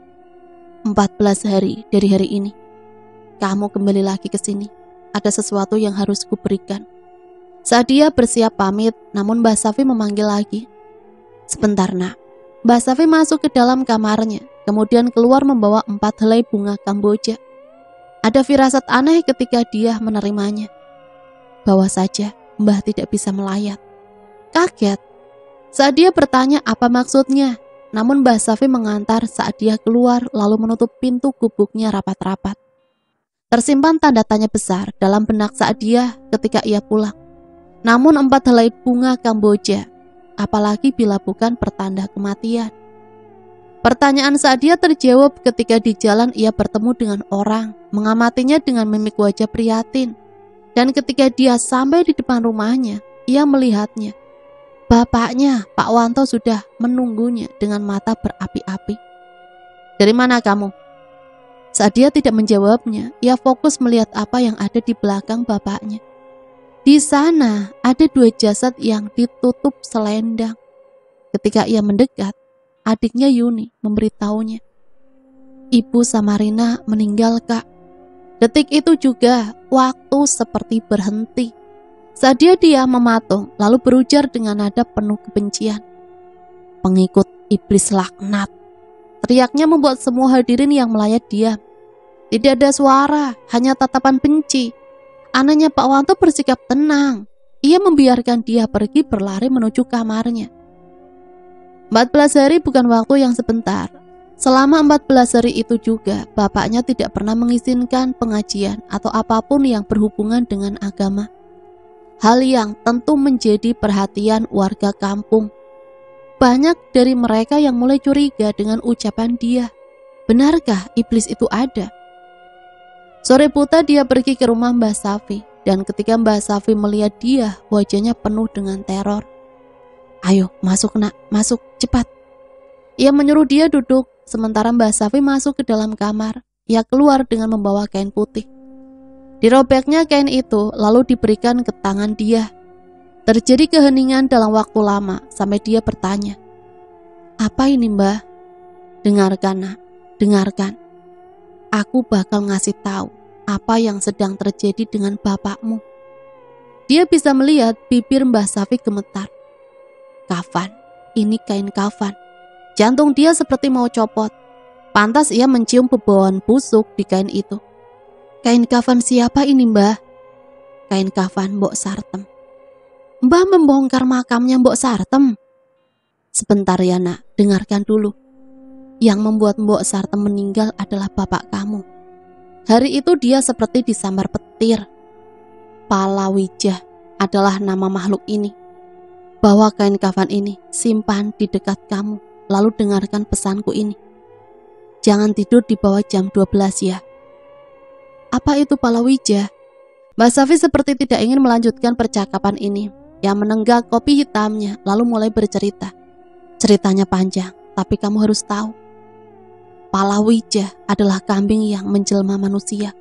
14 hari dari hari ini, kamu kembali lagi ke sini. Ada sesuatu yang harus kuberikan. Saat dia bersiap pamit, namun Mbah Safi memanggil lagi. Sebentar nak. Mbah Safi masuk ke dalam kamarnya, kemudian keluar membawa 4 helai bunga kamboja. Ada firasat aneh ketika dia menerimanya. Bawa saja, Mbah tidak bisa melayat. Kaget saat dia bertanya apa maksudnya, namun Mbah Safi mengantar saat dia keluar lalu menutup pintu gubuknya rapat-rapat. Tersimpan tanda tanya besar dalam benak saat dia ketika ia pulang. Namun 4 helai bunga kamboja, apalagi bila bukan pertanda kematian. Pertanyaan saat dia terjawab ketika di jalan ia bertemu dengan orang, mengamatinya dengan mimik wajah prihatin. Dan ketika dia sampai di depan rumahnya, ia melihatnya. Bapaknya, Pak Wanto, sudah menunggunya dengan mata berapi-api. "Dari mana kamu?" Saat dia tidak menjawabnya, ia fokus melihat apa yang ada di belakang bapaknya. Di sana ada 2 jasad yang ditutup selendang. Ketika ia mendekat, adiknya Yuni memberitahunya, "Ibu Samarina meninggal, Kak." Detik itu juga waktu seperti berhenti. Saat dia diam mematung, lalu berujar dengan nada penuh kebencian, "Pengikut iblis laknat." Teriaknya membuat semua hadirin yang melayat diam. Tidak ada suara, hanya tatapan benci. Anaknya Pak Wanto bersikap tenang. Ia membiarkan dia pergi berlari menuju kamarnya. 14 hari bukan waktu yang sebentar. Selama 14 hari itu juga, bapaknya tidak pernah mengizinkan pengajian atau apapun yang berhubungan dengan agama. Hal yang tentu menjadi perhatian warga kampung. Banyak dari mereka yang mulai curiga dengan ucapan dia. Benarkah iblis itu ada? Sore buta dia pergi ke rumah Mbah Safi, dan ketika Mbah Safi melihat dia, wajahnya penuh dengan teror. "Ayo, masuk nak, masuk, cepat." Ia menyuruh dia duduk, sementara Mbah Safi masuk ke dalam kamar. Ia keluar dengan membawa kain putih. Dirobeknya kain itu, lalu diberikan ke tangan dia. Terjadi keheningan dalam waktu lama, sampai dia bertanya, "Apa ini, Mbah?" "Dengarkan nak, dengarkan. Aku bakal ngasih tahu apa yang sedang terjadi dengan bapakmu." Dia bisa melihat bibir Mbah Safi gemetar. Kafan, ini kain kafan. Jantung dia seperti mau copot. Pantas ia mencium bebauan busuk di kain itu. "Kain kafan siapa ini, Mbah?" "Kain kafan Mbok Sartem." "Mbah membongkar makamnya Mbok Sartem?" "Sebentar ya nak, dengarkan dulu. Yang membuat Mbok Sartem meninggal adalah bapak kamu." Hari itu dia seperti disambar petir. Palawijah adalah nama makhluk ini. "Bawa kain kafan ini, simpan di dekat kamu, lalu dengarkan pesanku ini. Jangan tidur di bawah jam 12 ya." "Apa itu Palawijah?" Mbak Safi seperti tidak ingin melanjutkan percakapan ini. Ia menenggak kopi hitamnya, lalu mulai bercerita. "Ceritanya panjang, tapi kamu harus tahu. Palawijah adalah kambing yang menjelma manusia.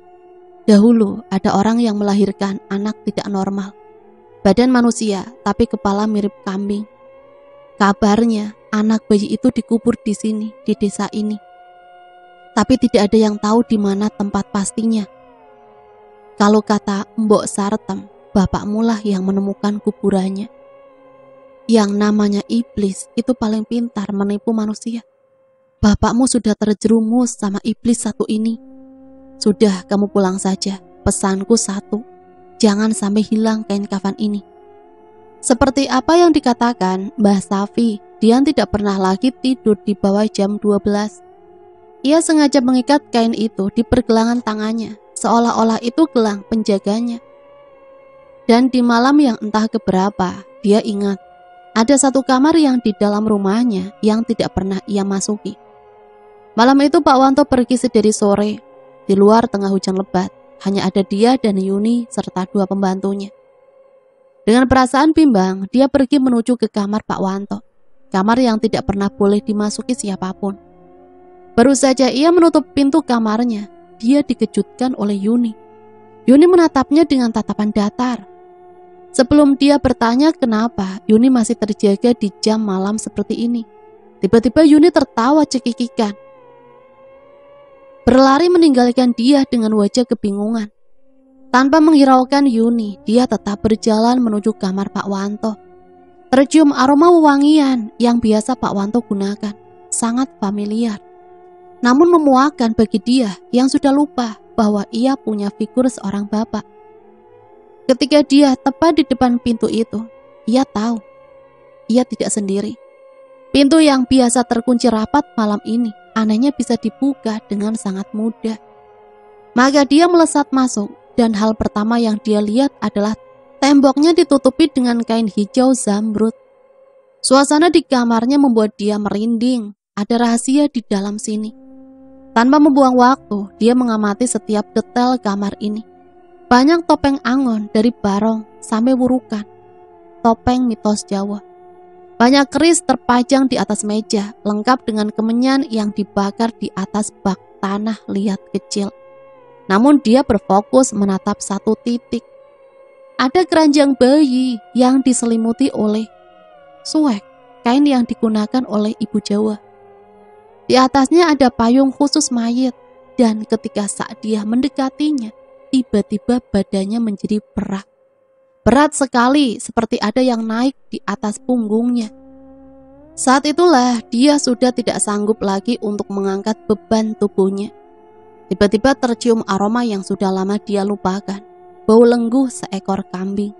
Dahulu ada orang yang melahirkan anak tidak normal. Badan manusia, tapi kepala mirip kambing. Kabarnya anak bayi itu dikubur di sini, di desa ini. Tapi tidak ada yang tahu di mana tempat pastinya. Kalau kata Mbok Sartem, bapakmu lah yang menemukan kuburannya. Yang namanya iblis itu paling pintar menipu manusia. Bapakmu sudah terjerumus sama iblis satu ini. Sudah, kamu pulang saja. Pesanku satu, jangan sampai hilang kain kafan ini." Seperti apa yang dikatakan Mbah Safi, Dian tidak pernah lagi tidur di bawah jam 12. Ia sengaja mengikat kain itu di pergelangan tangannya, seolah-olah itu gelang penjaganya. Dan di malam yang entah keberapa, dia ingat ada satu kamar yang di dalam rumahnya yang tidak pernah ia masuki. Malam itu Pak Wanto pergi sedari sore. Di luar tengah hujan lebat, hanya ada dia dan Yuni serta 2 pembantunya. Dengan perasaan bimbang, dia pergi menuju ke kamar Pak Wanto. Kamar yang tidak pernah boleh dimasuki siapapun. Baru saja ia menutup pintu kamarnya, dia dikejutkan oleh Yuni. Yuni menatapnya dengan tatapan datar. Sebelum dia bertanya kenapa Yuni masih terjaga di jam malam seperti ini, tiba-tiba Yuni tertawa cekikikan. Berlari meninggalkan dia dengan wajah kebingungan. Tanpa menghiraukan Yuni, dia tetap berjalan menuju kamar Pak Wanto. Tercium aroma wewangian yang biasa Pak Wanto gunakan, sangat familiar. Namun memuakkan bagi dia yang sudah lupa bahwa ia punya figur seorang bapak. Ketika dia tepat di depan pintu itu, ia tahu ia tidak sendiri. Pintu yang biasa terkunci rapat malam ini anehnya bisa dibuka dengan sangat mudah. Maka dia melesat masuk, dan hal pertama yang dia lihat adalah temboknya ditutupi dengan kain hijau zamrud. Suasana di kamarnya membuat dia merinding. Ada rahasia di dalam sini. Tanpa membuang waktu, dia mengamati setiap detail kamar ini. Banyak topeng angon dari barong sampai wurukan. Topeng mitos Jawa. Banyak keris terpajang di atas meja, lengkap dengan kemenyan yang dibakar di atas bak tanah liat kecil. Namun dia berfokus menatap satu titik. Ada keranjang bayi yang diselimuti oleh suek, kain yang digunakan oleh ibu Jawa. Di atasnya ada payung khusus mayit, dan ketika Sa'diyah mendekatinya, tiba-tiba badannya menjadi berat. Berat sekali, seperti ada yang naik di atas punggungnya. Saat itulah dia sudah tidak sanggup lagi untuk mengangkat beban tubuhnya. Tiba-tiba tercium aroma yang sudah lama dia lupakan, bau lengguh seekor kambing.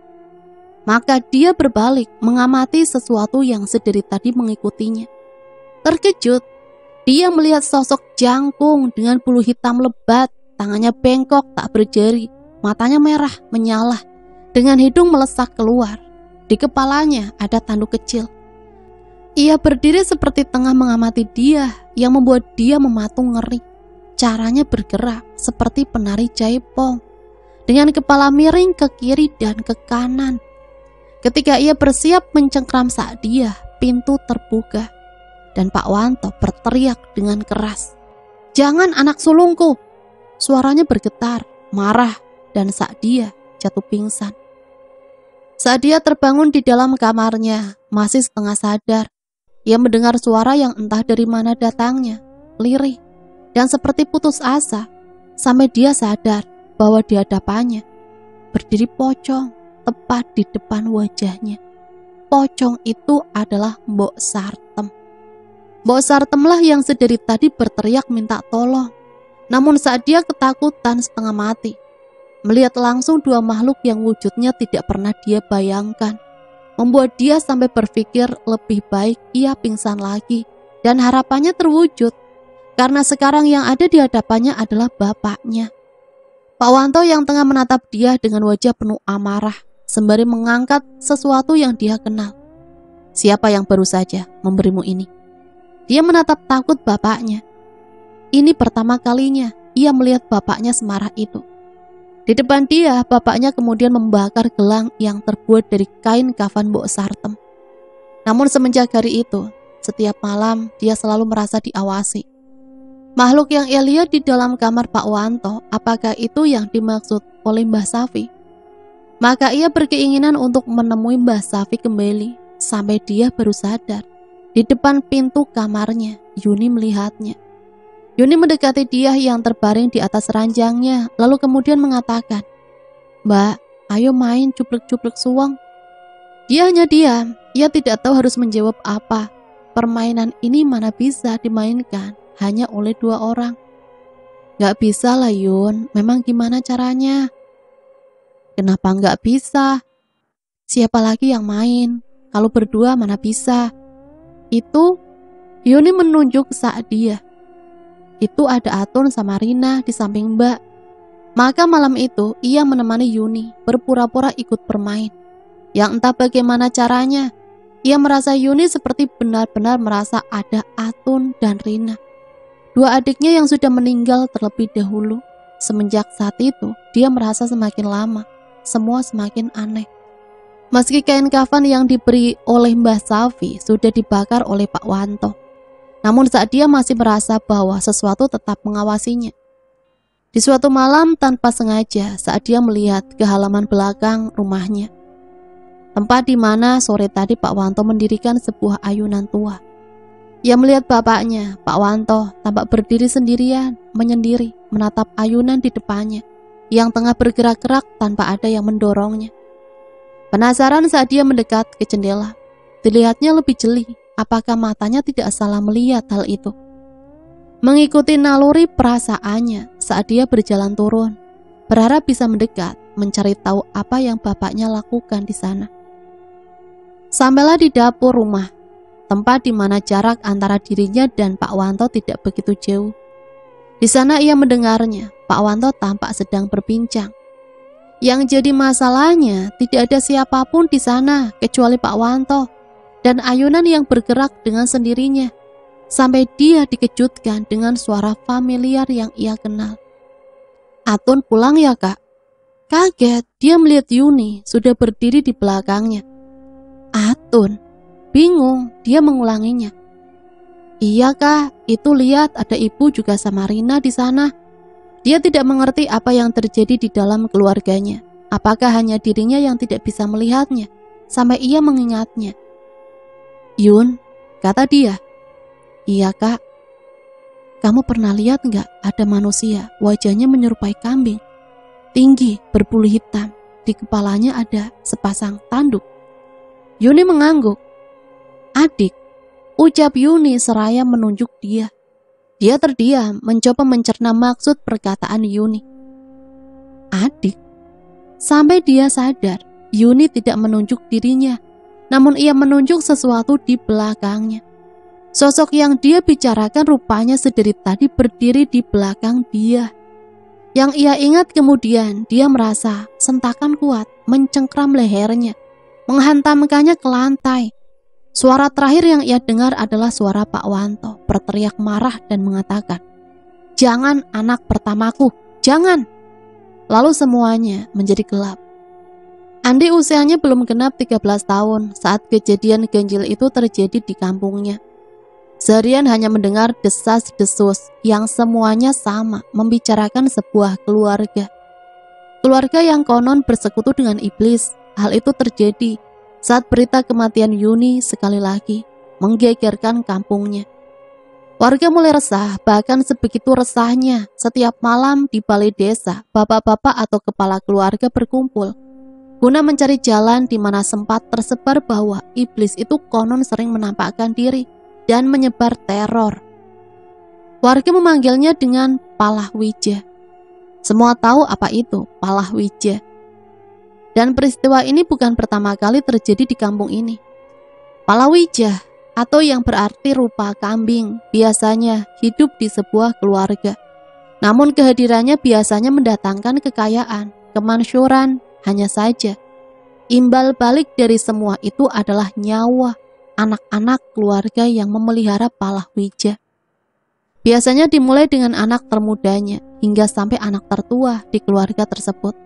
Maka dia berbalik mengamati sesuatu yang sedari tadi mengikutinya. Terkejut, dia melihat sosok jangkung dengan bulu hitam lebat, tangannya bengkok tak berjari, matanya merah menyala, dengan hidung melesak keluar. Di kepalanya ada tanduk kecil. Ia berdiri seperti tengah mengamati dia, yang membuat dia mematung ngeri. Caranya bergerak seperti penari jaipong, dengan kepala miring ke kiri dan ke kanan. Ketika ia bersiap mencengkram Sa'diyah, pintu terbuka, dan Pak Wanto berteriak dengan keras, "Jangan anak sulungku!" Suaranya bergetar, marah, dan Sa'diyah jatuh pingsan. Sa'diyah terbangun di dalam kamarnya, masih setengah sadar. Ia mendengar suara yang entah dari mana datangnya, lirih, dan seperti putus asa, sampai dia sadar bahwa di hadapannya berdiri pocong tepat di depan wajahnya. Pocong itu adalah Mbok Sartem. Mbok Sartemlah yang sedari tadi berteriak minta tolong. Namun saat dia ketakutan setengah mati, melihat langsung dua makhluk yang wujudnya tidak pernah dia bayangkan, membuat dia sampai berpikir lebih baik ia pingsan lagi, dan harapannya terwujud, karena sekarang yang ada di hadapannya adalah bapaknya. Pak Wanto yang tengah menatap dia dengan wajah penuh amarah, sembari mengangkat sesuatu yang dia kenal. "Siapa yang baru saja memberimu ini?" Dia menatap takut bapaknya. Ini pertama kalinya ia melihat bapaknya semarah itu. Di depan dia, bapaknya kemudian membakar gelang yang terbuat dari kain kafan Mbok Sartem. Namun semenjak hari itu, setiap malam dia selalu merasa diawasi. Makhluk yang ia lihat di dalam kamar Pak Wanto, apakah itu yang dimaksud oleh Mbah Safi? Maka ia berkeinginan untuk menemui Mbah Safi kembali, sampai dia baru sadar. Di depan pintu kamarnya, Yuni melihatnya. Yuni mendekati dia yang terbaring di atas ranjangnya, lalu kemudian mengatakan, "Mbak, ayo main cuplek-cuplek suweng." Dia hanya diam, ia tidak tahu harus menjawab apa. Permainan ini mana bisa dimainkan hanya oleh dua orang. "Gak bisa lah Yun, memang gimana caranya?" "Kenapa gak bisa? Siapa lagi yang main? Kalau berdua mana bisa?" Itu, Yuni menunjuk saat dia. Itu ada Atun sama Rina di samping Mbak. Maka malam itu ia menemani Yuni berpura-pura ikut bermain. Yang entah bagaimana caranya, ia merasa Yuni seperti benar-benar merasa ada Atun dan Rina, dua adiknya yang sudah meninggal terlebih dahulu. Semenjak saat itu, dia merasa semakin lama, semua semakin aneh. Meski kain kafan yang diberi oleh Mbah Safi sudah dibakar oleh Pak Wanto, namun saat dia masih merasa bahwa sesuatu tetap mengawasinya. Di suatu malam tanpa sengaja, saat dia melihat ke halaman belakang rumahnya, tempat di mana sore tadi Pak Wanto mendirikan sebuah ayunan tua. Ia melihat bapaknya, Pak Wanto, tampak berdiri sendirian, menyendiri, menatap ayunan di depannya, yang tengah bergerak-gerak tanpa ada yang mendorongnya. Penasaran saat dia mendekat ke jendela, dilihatnya lebih jeli. Apakah matanya tidak salah melihat hal itu? Mengikuti naluri perasaannya saat dia berjalan turun, berharap bisa mendekat, mencari tahu apa yang bapaknya lakukan di sana. Sampailah di dapur rumah, tempat di mana jarak antara dirinya dan Pak Wanto tidak begitu jauh. Di sana ia mendengarnya, Pak Wanto tampak sedang berbincang. Yang jadi masalahnya, tidak ada siapapun di sana kecuali Pak Wanto dan ayunan yang bergerak dengan sendirinya, sampai dia dikejutkan dengan suara familiar yang ia kenal. "Atun pulang ya kak?" Kaget, dia melihat Yuni sudah berdiri di belakangnya. "Atun, Bingung, dia mengulanginya. Iya kak, itu lihat ada ibu juga sama Rina di sana. Dia tidak mengerti apa yang terjadi di dalam keluarganya. Apakah hanya dirinya yang tidak bisa melihatnya, sampai ia mengingatnya. Yun, kata dia. Iya kak. Kamu pernah lihat nggak ada manusia wajahnya menyerupai kambing, tinggi, berbulu hitam, di kepalanya ada sepasang tanduk. Yuni mengangguk. Adik, ucap Yuni seraya menunjuk dia. Dia terdiam, mencoba mencerna maksud perkataan Yuni. Adik? Sampai dia sadar, Yuni tidak menunjuk dirinya, namun ia menunjuk sesuatu di belakangnya. Sosok yang dia bicarakan rupanya sedari tadi berdiri di belakang dia. Yang ia ingat kemudian, dia merasa sentakan kuat mencengkram lehernya, menghantamkannya ke lantai. Suara terakhir yang ia dengar adalah suara Pak Wanto berteriak marah dan mengatakan, "Jangan anak pertamaku, jangan!" Lalu semuanya menjadi gelap. Andi usianya belum genap 13 tahun saat kejadian ganjil itu terjadi di kampungnya. Seharian hanya mendengar desas-desus yang semuanya sama membicarakan sebuah keluarga. Keluarga yang konon bersekutu dengan iblis. Hal itu terjadi saat berita kematian Yuni sekali lagi menggegerkan kampungnya. Warga mulai resah, bahkan sebegitu resahnya setiap malam di balai desa, bapak-bapak atau kepala keluarga berkumpul guna mencari jalan di mana sempat tersebar bahwa iblis itu konon sering menampakkan diri dan menyebar teror. Warga memanggilnya dengan Palahwija. Semua tahu apa itu Palahwija. Dan peristiwa ini bukan pertama kali terjadi di kampung ini. Palawija atau yang berarti rupa kambing biasanya hidup di sebuah keluarga. Namun kehadirannya biasanya mendatangkan kekayaan, kemasyhuran. Hanya saja imbal balik dari semua itu adalah nyawa anak-anak keluarga yang memelihara Palawija. Biasanya dimulai dengan anak termudanya hingga sampai anak tertua di keluarga tersebut.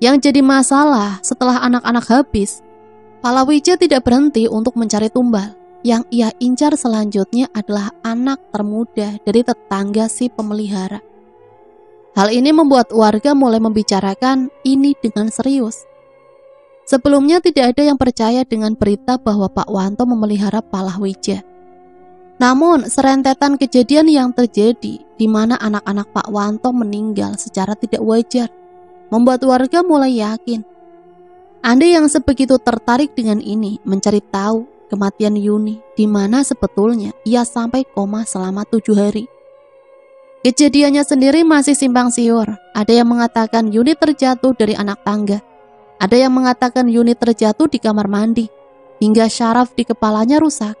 Yang jadi masalah setelah anak-anak habis, Palawija tidak berhenti untuk mencari tumbal. Yang ia incar selanjutnya adalah anak termuda dari tetangga si pemelihara. Hal ini membuat warga mulai membicarakan ini dengan serius. Sebelumnya tidak ada yang percaya dengan berita bahwa Pak Wanto memelihara Palawija. Namun serentetan kejadian yang terjadi di mana anak-anak Pak Wanto meninggal secara tidak wajar membuat warga mulai yakin. Andi yang sebegitu tertarik dengan ini mencari tahu kematian Yuni, di mana sebetulnya ia sampai koma selama 7 hari. Kejadiannya sendiri masih simpang siur. Ada yang mengatakan Yuni terjatuh dari anak tangga. Ada yang mengatakan Yuni terjatuh di kamar mandi, hingga syaraf di kepalanya rusak.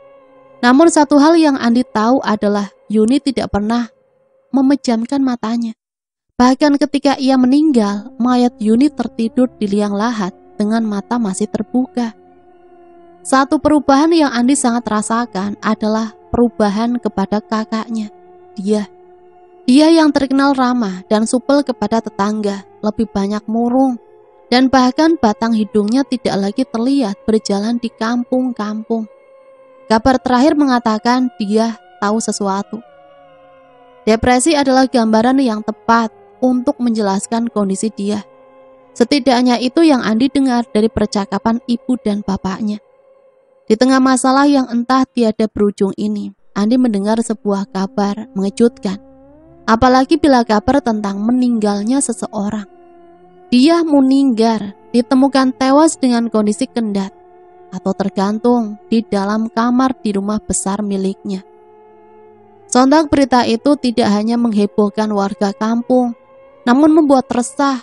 Namun satu hal yang Andi tahu adalah Yuni tidak pernah memejamkan matanya. Bahkan ketika ia meninggal, mayat Yuni tertidur di liang lahat dengan mata masih terbuka. Satu perubahan yang Andi sangat rasakan adalah perubahan kepada kakaknya. Dia yang terkenal ramah dan supel kepada tetangga, lebih banyak murung, dan bahkan batang hidungnya tidak lagi terlihat berjalan di kampung-kampung. Kabar terakhir mengatakan dia tahu sesuatu. Depresi adalah gambaran yang tepat untuk menjelaskan kondisi dia. Setidaknya itu yang Andi dengar dari percakapan ibu dan bapaknya. Di tengah masalah yang entah tiada berujung ini, Andi mendengar sebuah kabar mengejutkan. Apalagi bila kabar tentang meninggalnya seseorang. Dia meninggal, ditemukan tewas dengan kondisi kendat, atau tergantung di dalam kamar di rumah besar miliknya. Sontak berita itu tidak hanya menghebohkan warga kampung, namun membuat resah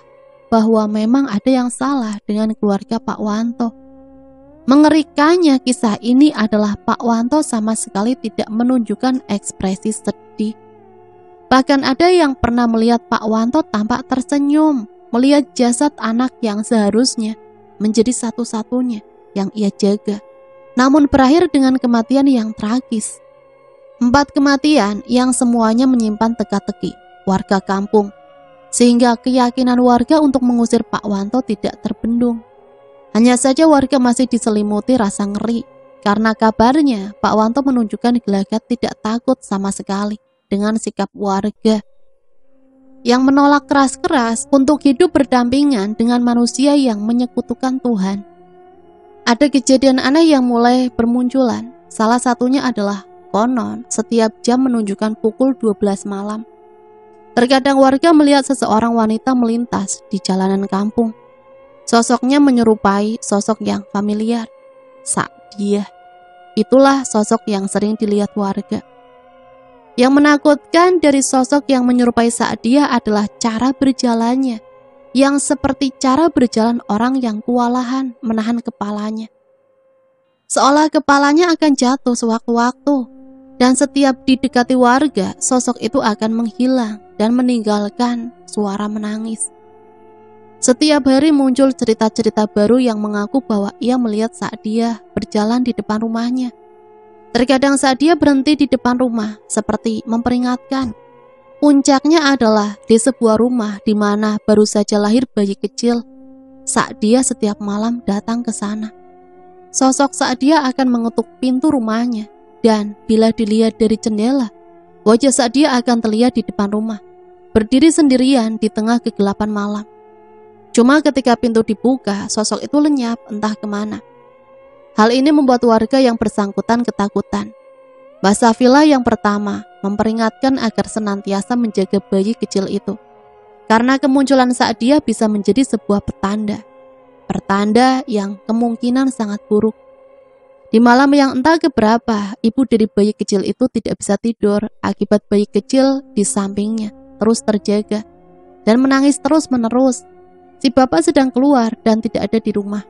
bahwa memang ada yang salah dengan keluarga Pak Wanto. Mengerikannya kisah ini adalah Pak Wanto sama sekali tidak menunjukkan ekspresi sedih. Bahkan ada yang pernah melihat Pak Wanto tampak tersenyum, melihat jasad anak yang seharusnya menjadi satu-satunya yang ia jaga. Namun berakhir dengan kematian yang tragis. 4 kematian yang semuanya menyimpan teka-teki warga kampung, sehingga keyakinan warga untuk mengusir Pak Wanto tidak terbendung. Hanya saja warga masih diselimuti rasa ngeri karena kabarnya Pak Wanto menunjukkan gelagat tidak takut sama sekali dengan sikap warga yang menolak keras-keras untuk hidup berdampingan dengan manusia yang menyekutukan Tuhan. Ada kejadian aneh yang mulai bermunculan. Salah satunya adalah konon setiap jam menunjukkan pukul 12 malam. Terkadang warga melihat seseorang wanita melintas di jalanan kampung. Sosoknya menyerupai sosok yang familiar. Sa'diyah. Itulah sosok yang sering dilihat warga. Yang menakutkan dari sosok yang menyerupai Sa'diyah adalah cara berjalannya, yang seperti cara berjalan orang yang kewalahan menahan kepalanya. Seolah kepalanya akan jatuh sewaktu-waktu, dan setiap didekati warga, sosok itu akan menghilang dan meninggalkan suara menangis. Setiap hari muncul cerita-cerita baru yang mengaku bahwa ia melihat Sa'diyah berjalan di depan rumahnya. Terkadang Sa'diyah berhenti di depan rumah, seperti memperingatkan. Puncaknya adalah di sebuah rumah di mana baru saja lahir bayi kecil. Sa'diyah setiap malam datang ke sana. Sosok Sa'diyah akan mengetuk pintu rumahnya, dan bila dilihat dari jendela, wajah Sa'diyah akan terlihat di depan rumah, berdiri sendirian di tengah kegelapan malam. Cuma ketika pintu dibuka, sosok itu lenyap entah kemana. Hal ini membuat warga yang bersangkutan ketakutan. Mbah Safilah yang pertama memperingatkan agar senantiasa menjaga bayi kecil itu, karena kemunculan Sa'diyah bisa menjadi sebuah pertanda yang kemungkinan sangat buruk. Di malam yang entah keberapa, ibu dari bayi kecil itu tidak bisa tidur akibat bayi kecil di sampingnya terus terjaga dan menangis terus-menerus. Si bapak sedang keluar dan tidak ada di rumah.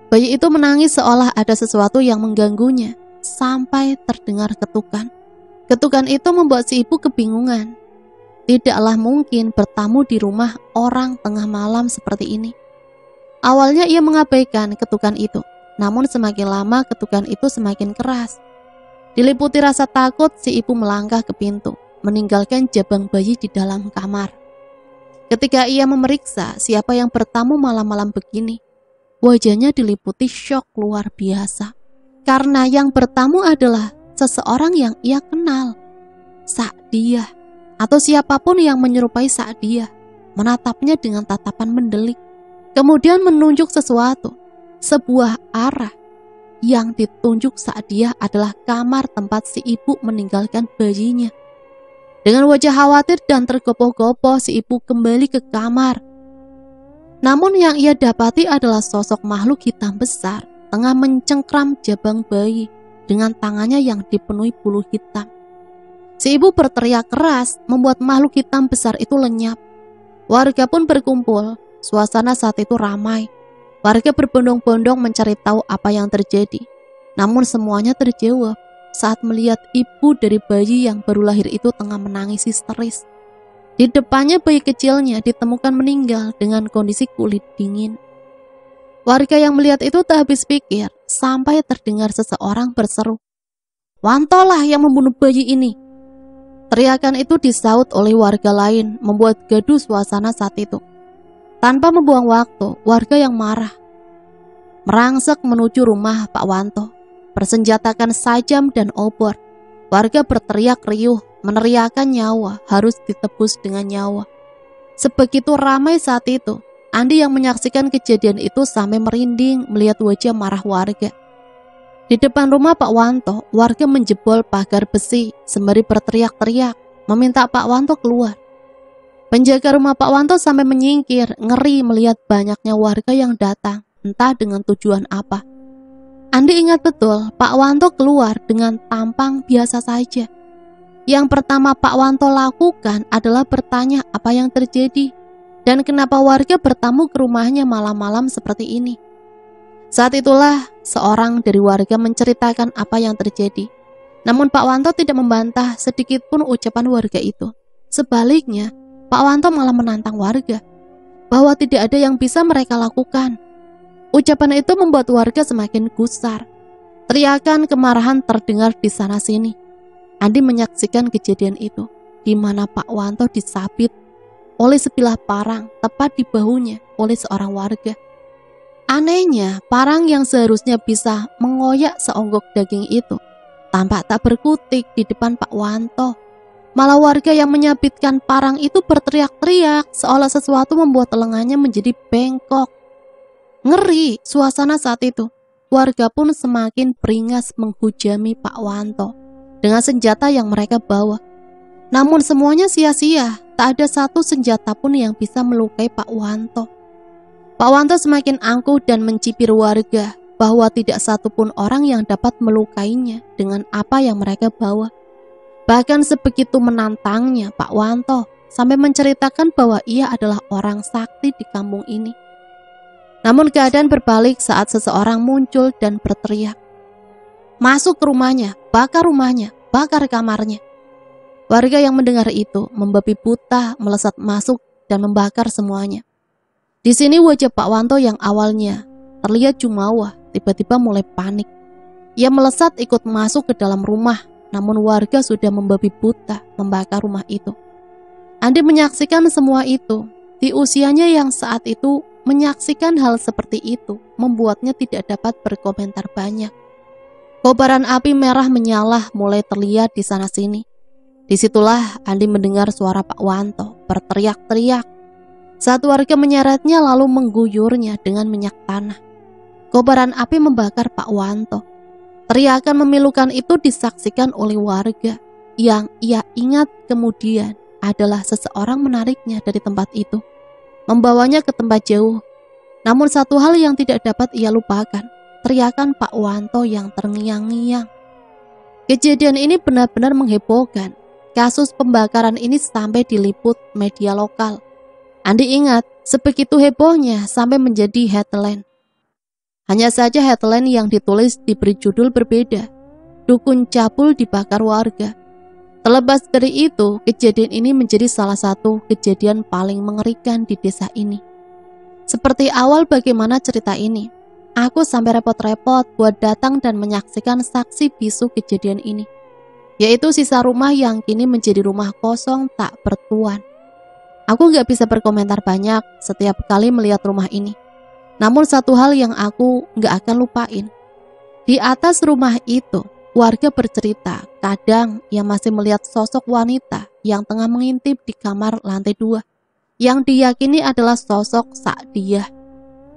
Bayi itu menangis seolah ada sesuatu yang mengganggunya, sampai terdengar ketukan. Ketukan itu membuat si ibu kebingungan. Tidaklah mungkin bertamu di rumah orang tengah malam seperti ini. Awalnya ia mengabaikan ketukan itu, namun semakin lama ketukan itu semakin keras. Diliputi rasa takut, si ibu melangkah ke pintu, meninggalkan jabang bayi di dalam kamar. Ketika ia memeriksa siapa yang bertamu malam-malam begini, wajahnya diliputi syok luar biasa. Karena yang bertamu adalah seseorang yang ia kenal, Sa'diyah, atau siapapun yang menyerupai Sa'diyah, menatapnya dengan tatapan mendelik, kemudian menunjuk sesuatu, sebuah arah. Yang ditunjuk Sa'diyah adalah kamar tempat si ibu meninggalkan bayinya. Dengan wajah khawatir dan tergopoh-gopoh, si ibu kembali ke kamar. Namun yang ia dapati adalah sosok makhluk hitam besar tengah mencengkram jabang bayi dengan tangannya yang dipenuhi bulu hitam. Si ibu berteriak keras, membuat makhluk hitam besar itu lenyap. Warga pun berkumpul. Suasana saat itu ramai. Warga berbondong-bondong mencari tahu apa yang terjadi. Namun semuanya terjawab saat melihat ibu dari bayi yang baru lahir itu tengah menangis histeris. Di depannya bayi kecilnya ditemukan meninggal dengan kondisi kulit dingin. Warga yang melihat itu tak habis pikir sampai terdengar seseorang berseru, "Wantolah yang membunuh bayi ini." Teriakan itu disaut oleh warga lain, membuat gaduh suasana saat itu. Tanpa membuang waktu, warga yang marah merangsek menuju rumah Pak Wanto, bersenjatakan sajam dan obor. Warga berteriak riuh, meneriakan nyawa harus ditebus dengan nyawa. Sebegitu ramai saat itu, Andi yang menyaksikan kejadian itu sampai merinding melihat wajah marah warga. Di depan rumah Pak Wanto, warga menjebol pagar besi sembari berteriak-teriak meminta Pak Wanto keluar. Penjaga rumah Pak Wanto sampai menyingkir, ngeri melihat banyaknya warga yang datang, entah dengan tujuan apa. Andi ingat betul, Pak Wanto keluar dengan tampang biasa saja. Yang pertama Pak Wanto lakukan adalah bertanya apa yang terjadi dan kenapa warga bertamu ke rumahnya malam-malam seperti ini. Saat itulah seorang dari warga menceritakan apa yang terjadi. Namun Pak Wanto tidak membantah sedikit pun ucapan warga itu. Sebaliknya, Pak Wanto malah menantang warga bahwa tidak ada yang bisa mereka lakukan. Ucapan itu membuat warga semakin gusar. Teriakan kemarahan terdengar di sana-sini. Andi menyaksikan kejadian itu, di mana Pak Wanto disabit oleh sebilah parang tepat di bahunya oleh seorang warga. Anehnya, parang yang seharusnya bisa mengoyak seonggok daging itu tampak tak berkutik di depan Pak Wanto. Malah warga yang menyabitkan parang itu berteriak-teriak seolah sesuatu membuat lengannya menjadi bengkok. Ngeri suasana saat itu. Warga pun semakin beringas menghujami Pak Wanto dengan senjata yang mereka bawa. Namun semuanya sia-sia, tak ada satu senjata pun yang bisa melukai Pak Wanto. Pak Wanto semakin angkuh dan mencibir warga bahwa tidak satupun orang yang dapat melukainya dengan apa yang mereka bawa. Bahkan sebegitu menantangnya Pak Wanto sampai menceritakan bahwa ia adalah orang sakti di kampung ini. Namun keadaan berbalik saat seseorang muncul dan berteriak, "Masuk ke rumahnya, bakar kamarnya." Warga yang mendengar itu membabi buta melesat masuk dan membakar semuanya. Di sini wajah Pak Wanto yang awalnya terlihat jumawa tiba-tiba mulai panik. Ia melesat ikut masuk ke dalam rumah, namun warga sudah membabi buta membakar rumah itu. Andi menyaksikan semua itu. Di usianya yang saat itu menyaksikan hal seperti itu membuatnya tidak dapat berkomentar banyak. Kobaran api merah menyala mulai terlihat di sana-sini. Disitulah Andi mendengar suara Pak Wanto berteriak-teriak. Saat warga menyeretnya lalu mengguyurnya dengan minyak tanah. Kobaran api membakar Pak Wanto. Teriakan memilukan itu disaksikan oleh warga. Yang ia ingat kemudian adalah seseorang menariknya dari tempat itu, membawanya ke tempat jauh. Namun satu hal yang tidak dapat ia lupakan, teriakan Pak Wanto yang terngiang-ngiang. Kejadian ini benar-benar menghebohkan. Kasus pembakaran ini sampai diliput media lokal. Andi ingat, sebegitu hebohnya sampai menjadi headline. Hanya saja headline yang ditulis diberi judul berbeda. Dukun cabul dibakar warga. Terlepas dari itu, kejadian ini menjadi salah satu kejadian paling mengerikan di desa ini. Seperti awal bagaimana cerita ini, aku sampai repot-repot buat datang dan menyaksikan saksi bisu kejadian ini, yaitu sisa rumah yang kini menjadi rumah kosong tak bertuan. Aku gak bisa berkomentar banyak setiap kali melihat rumah ini. Namun satu hal yang aku gak akan lupain. Di atas rumah itu, warga bercerita kadang ia masih melihat sosok wanita yang tengah mengintip di kamar lantai 2, yang diyakini adalah sosok Sa'diyah.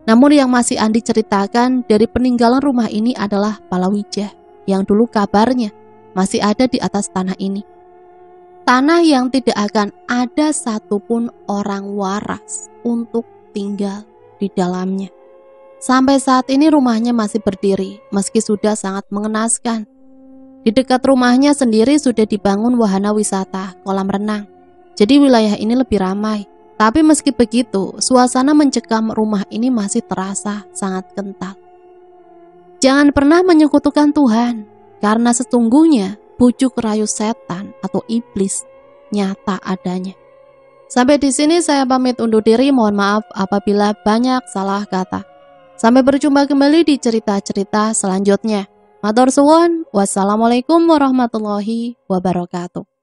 Namun yang masih Andi ceritakan dari peninggalan rumah ini adalah palawija, yang dulu kabarnya masih ada di atas tanah ini. Tanah yang tidak akan ada satupun orang waras untuk tinggal di dalamnya. Sampai saat ini rumahnya masih berdiri, meski sudah sangat mengenaskan. Di dekat rumahnya sendiri sudah dibangun wahana wisata, kolam renang. Jadi wilayah ini lebih ramai. Tapi meski begitu, suasana mencekam rumah ini masih terasa sangat kental. Jangan pernah menyekutukan Tuhan, karena sesungguhnya bujuk rayu setan atau iblis nyata adanya. Sampai di sini saya pamit undur diri, mohon maaf apabila banyak salah kata. Sampai berjumpa kembali di cerita-cerita selanjutnya. Matur suwun, wassalamualaikum warahmatullahi wabarakatuh.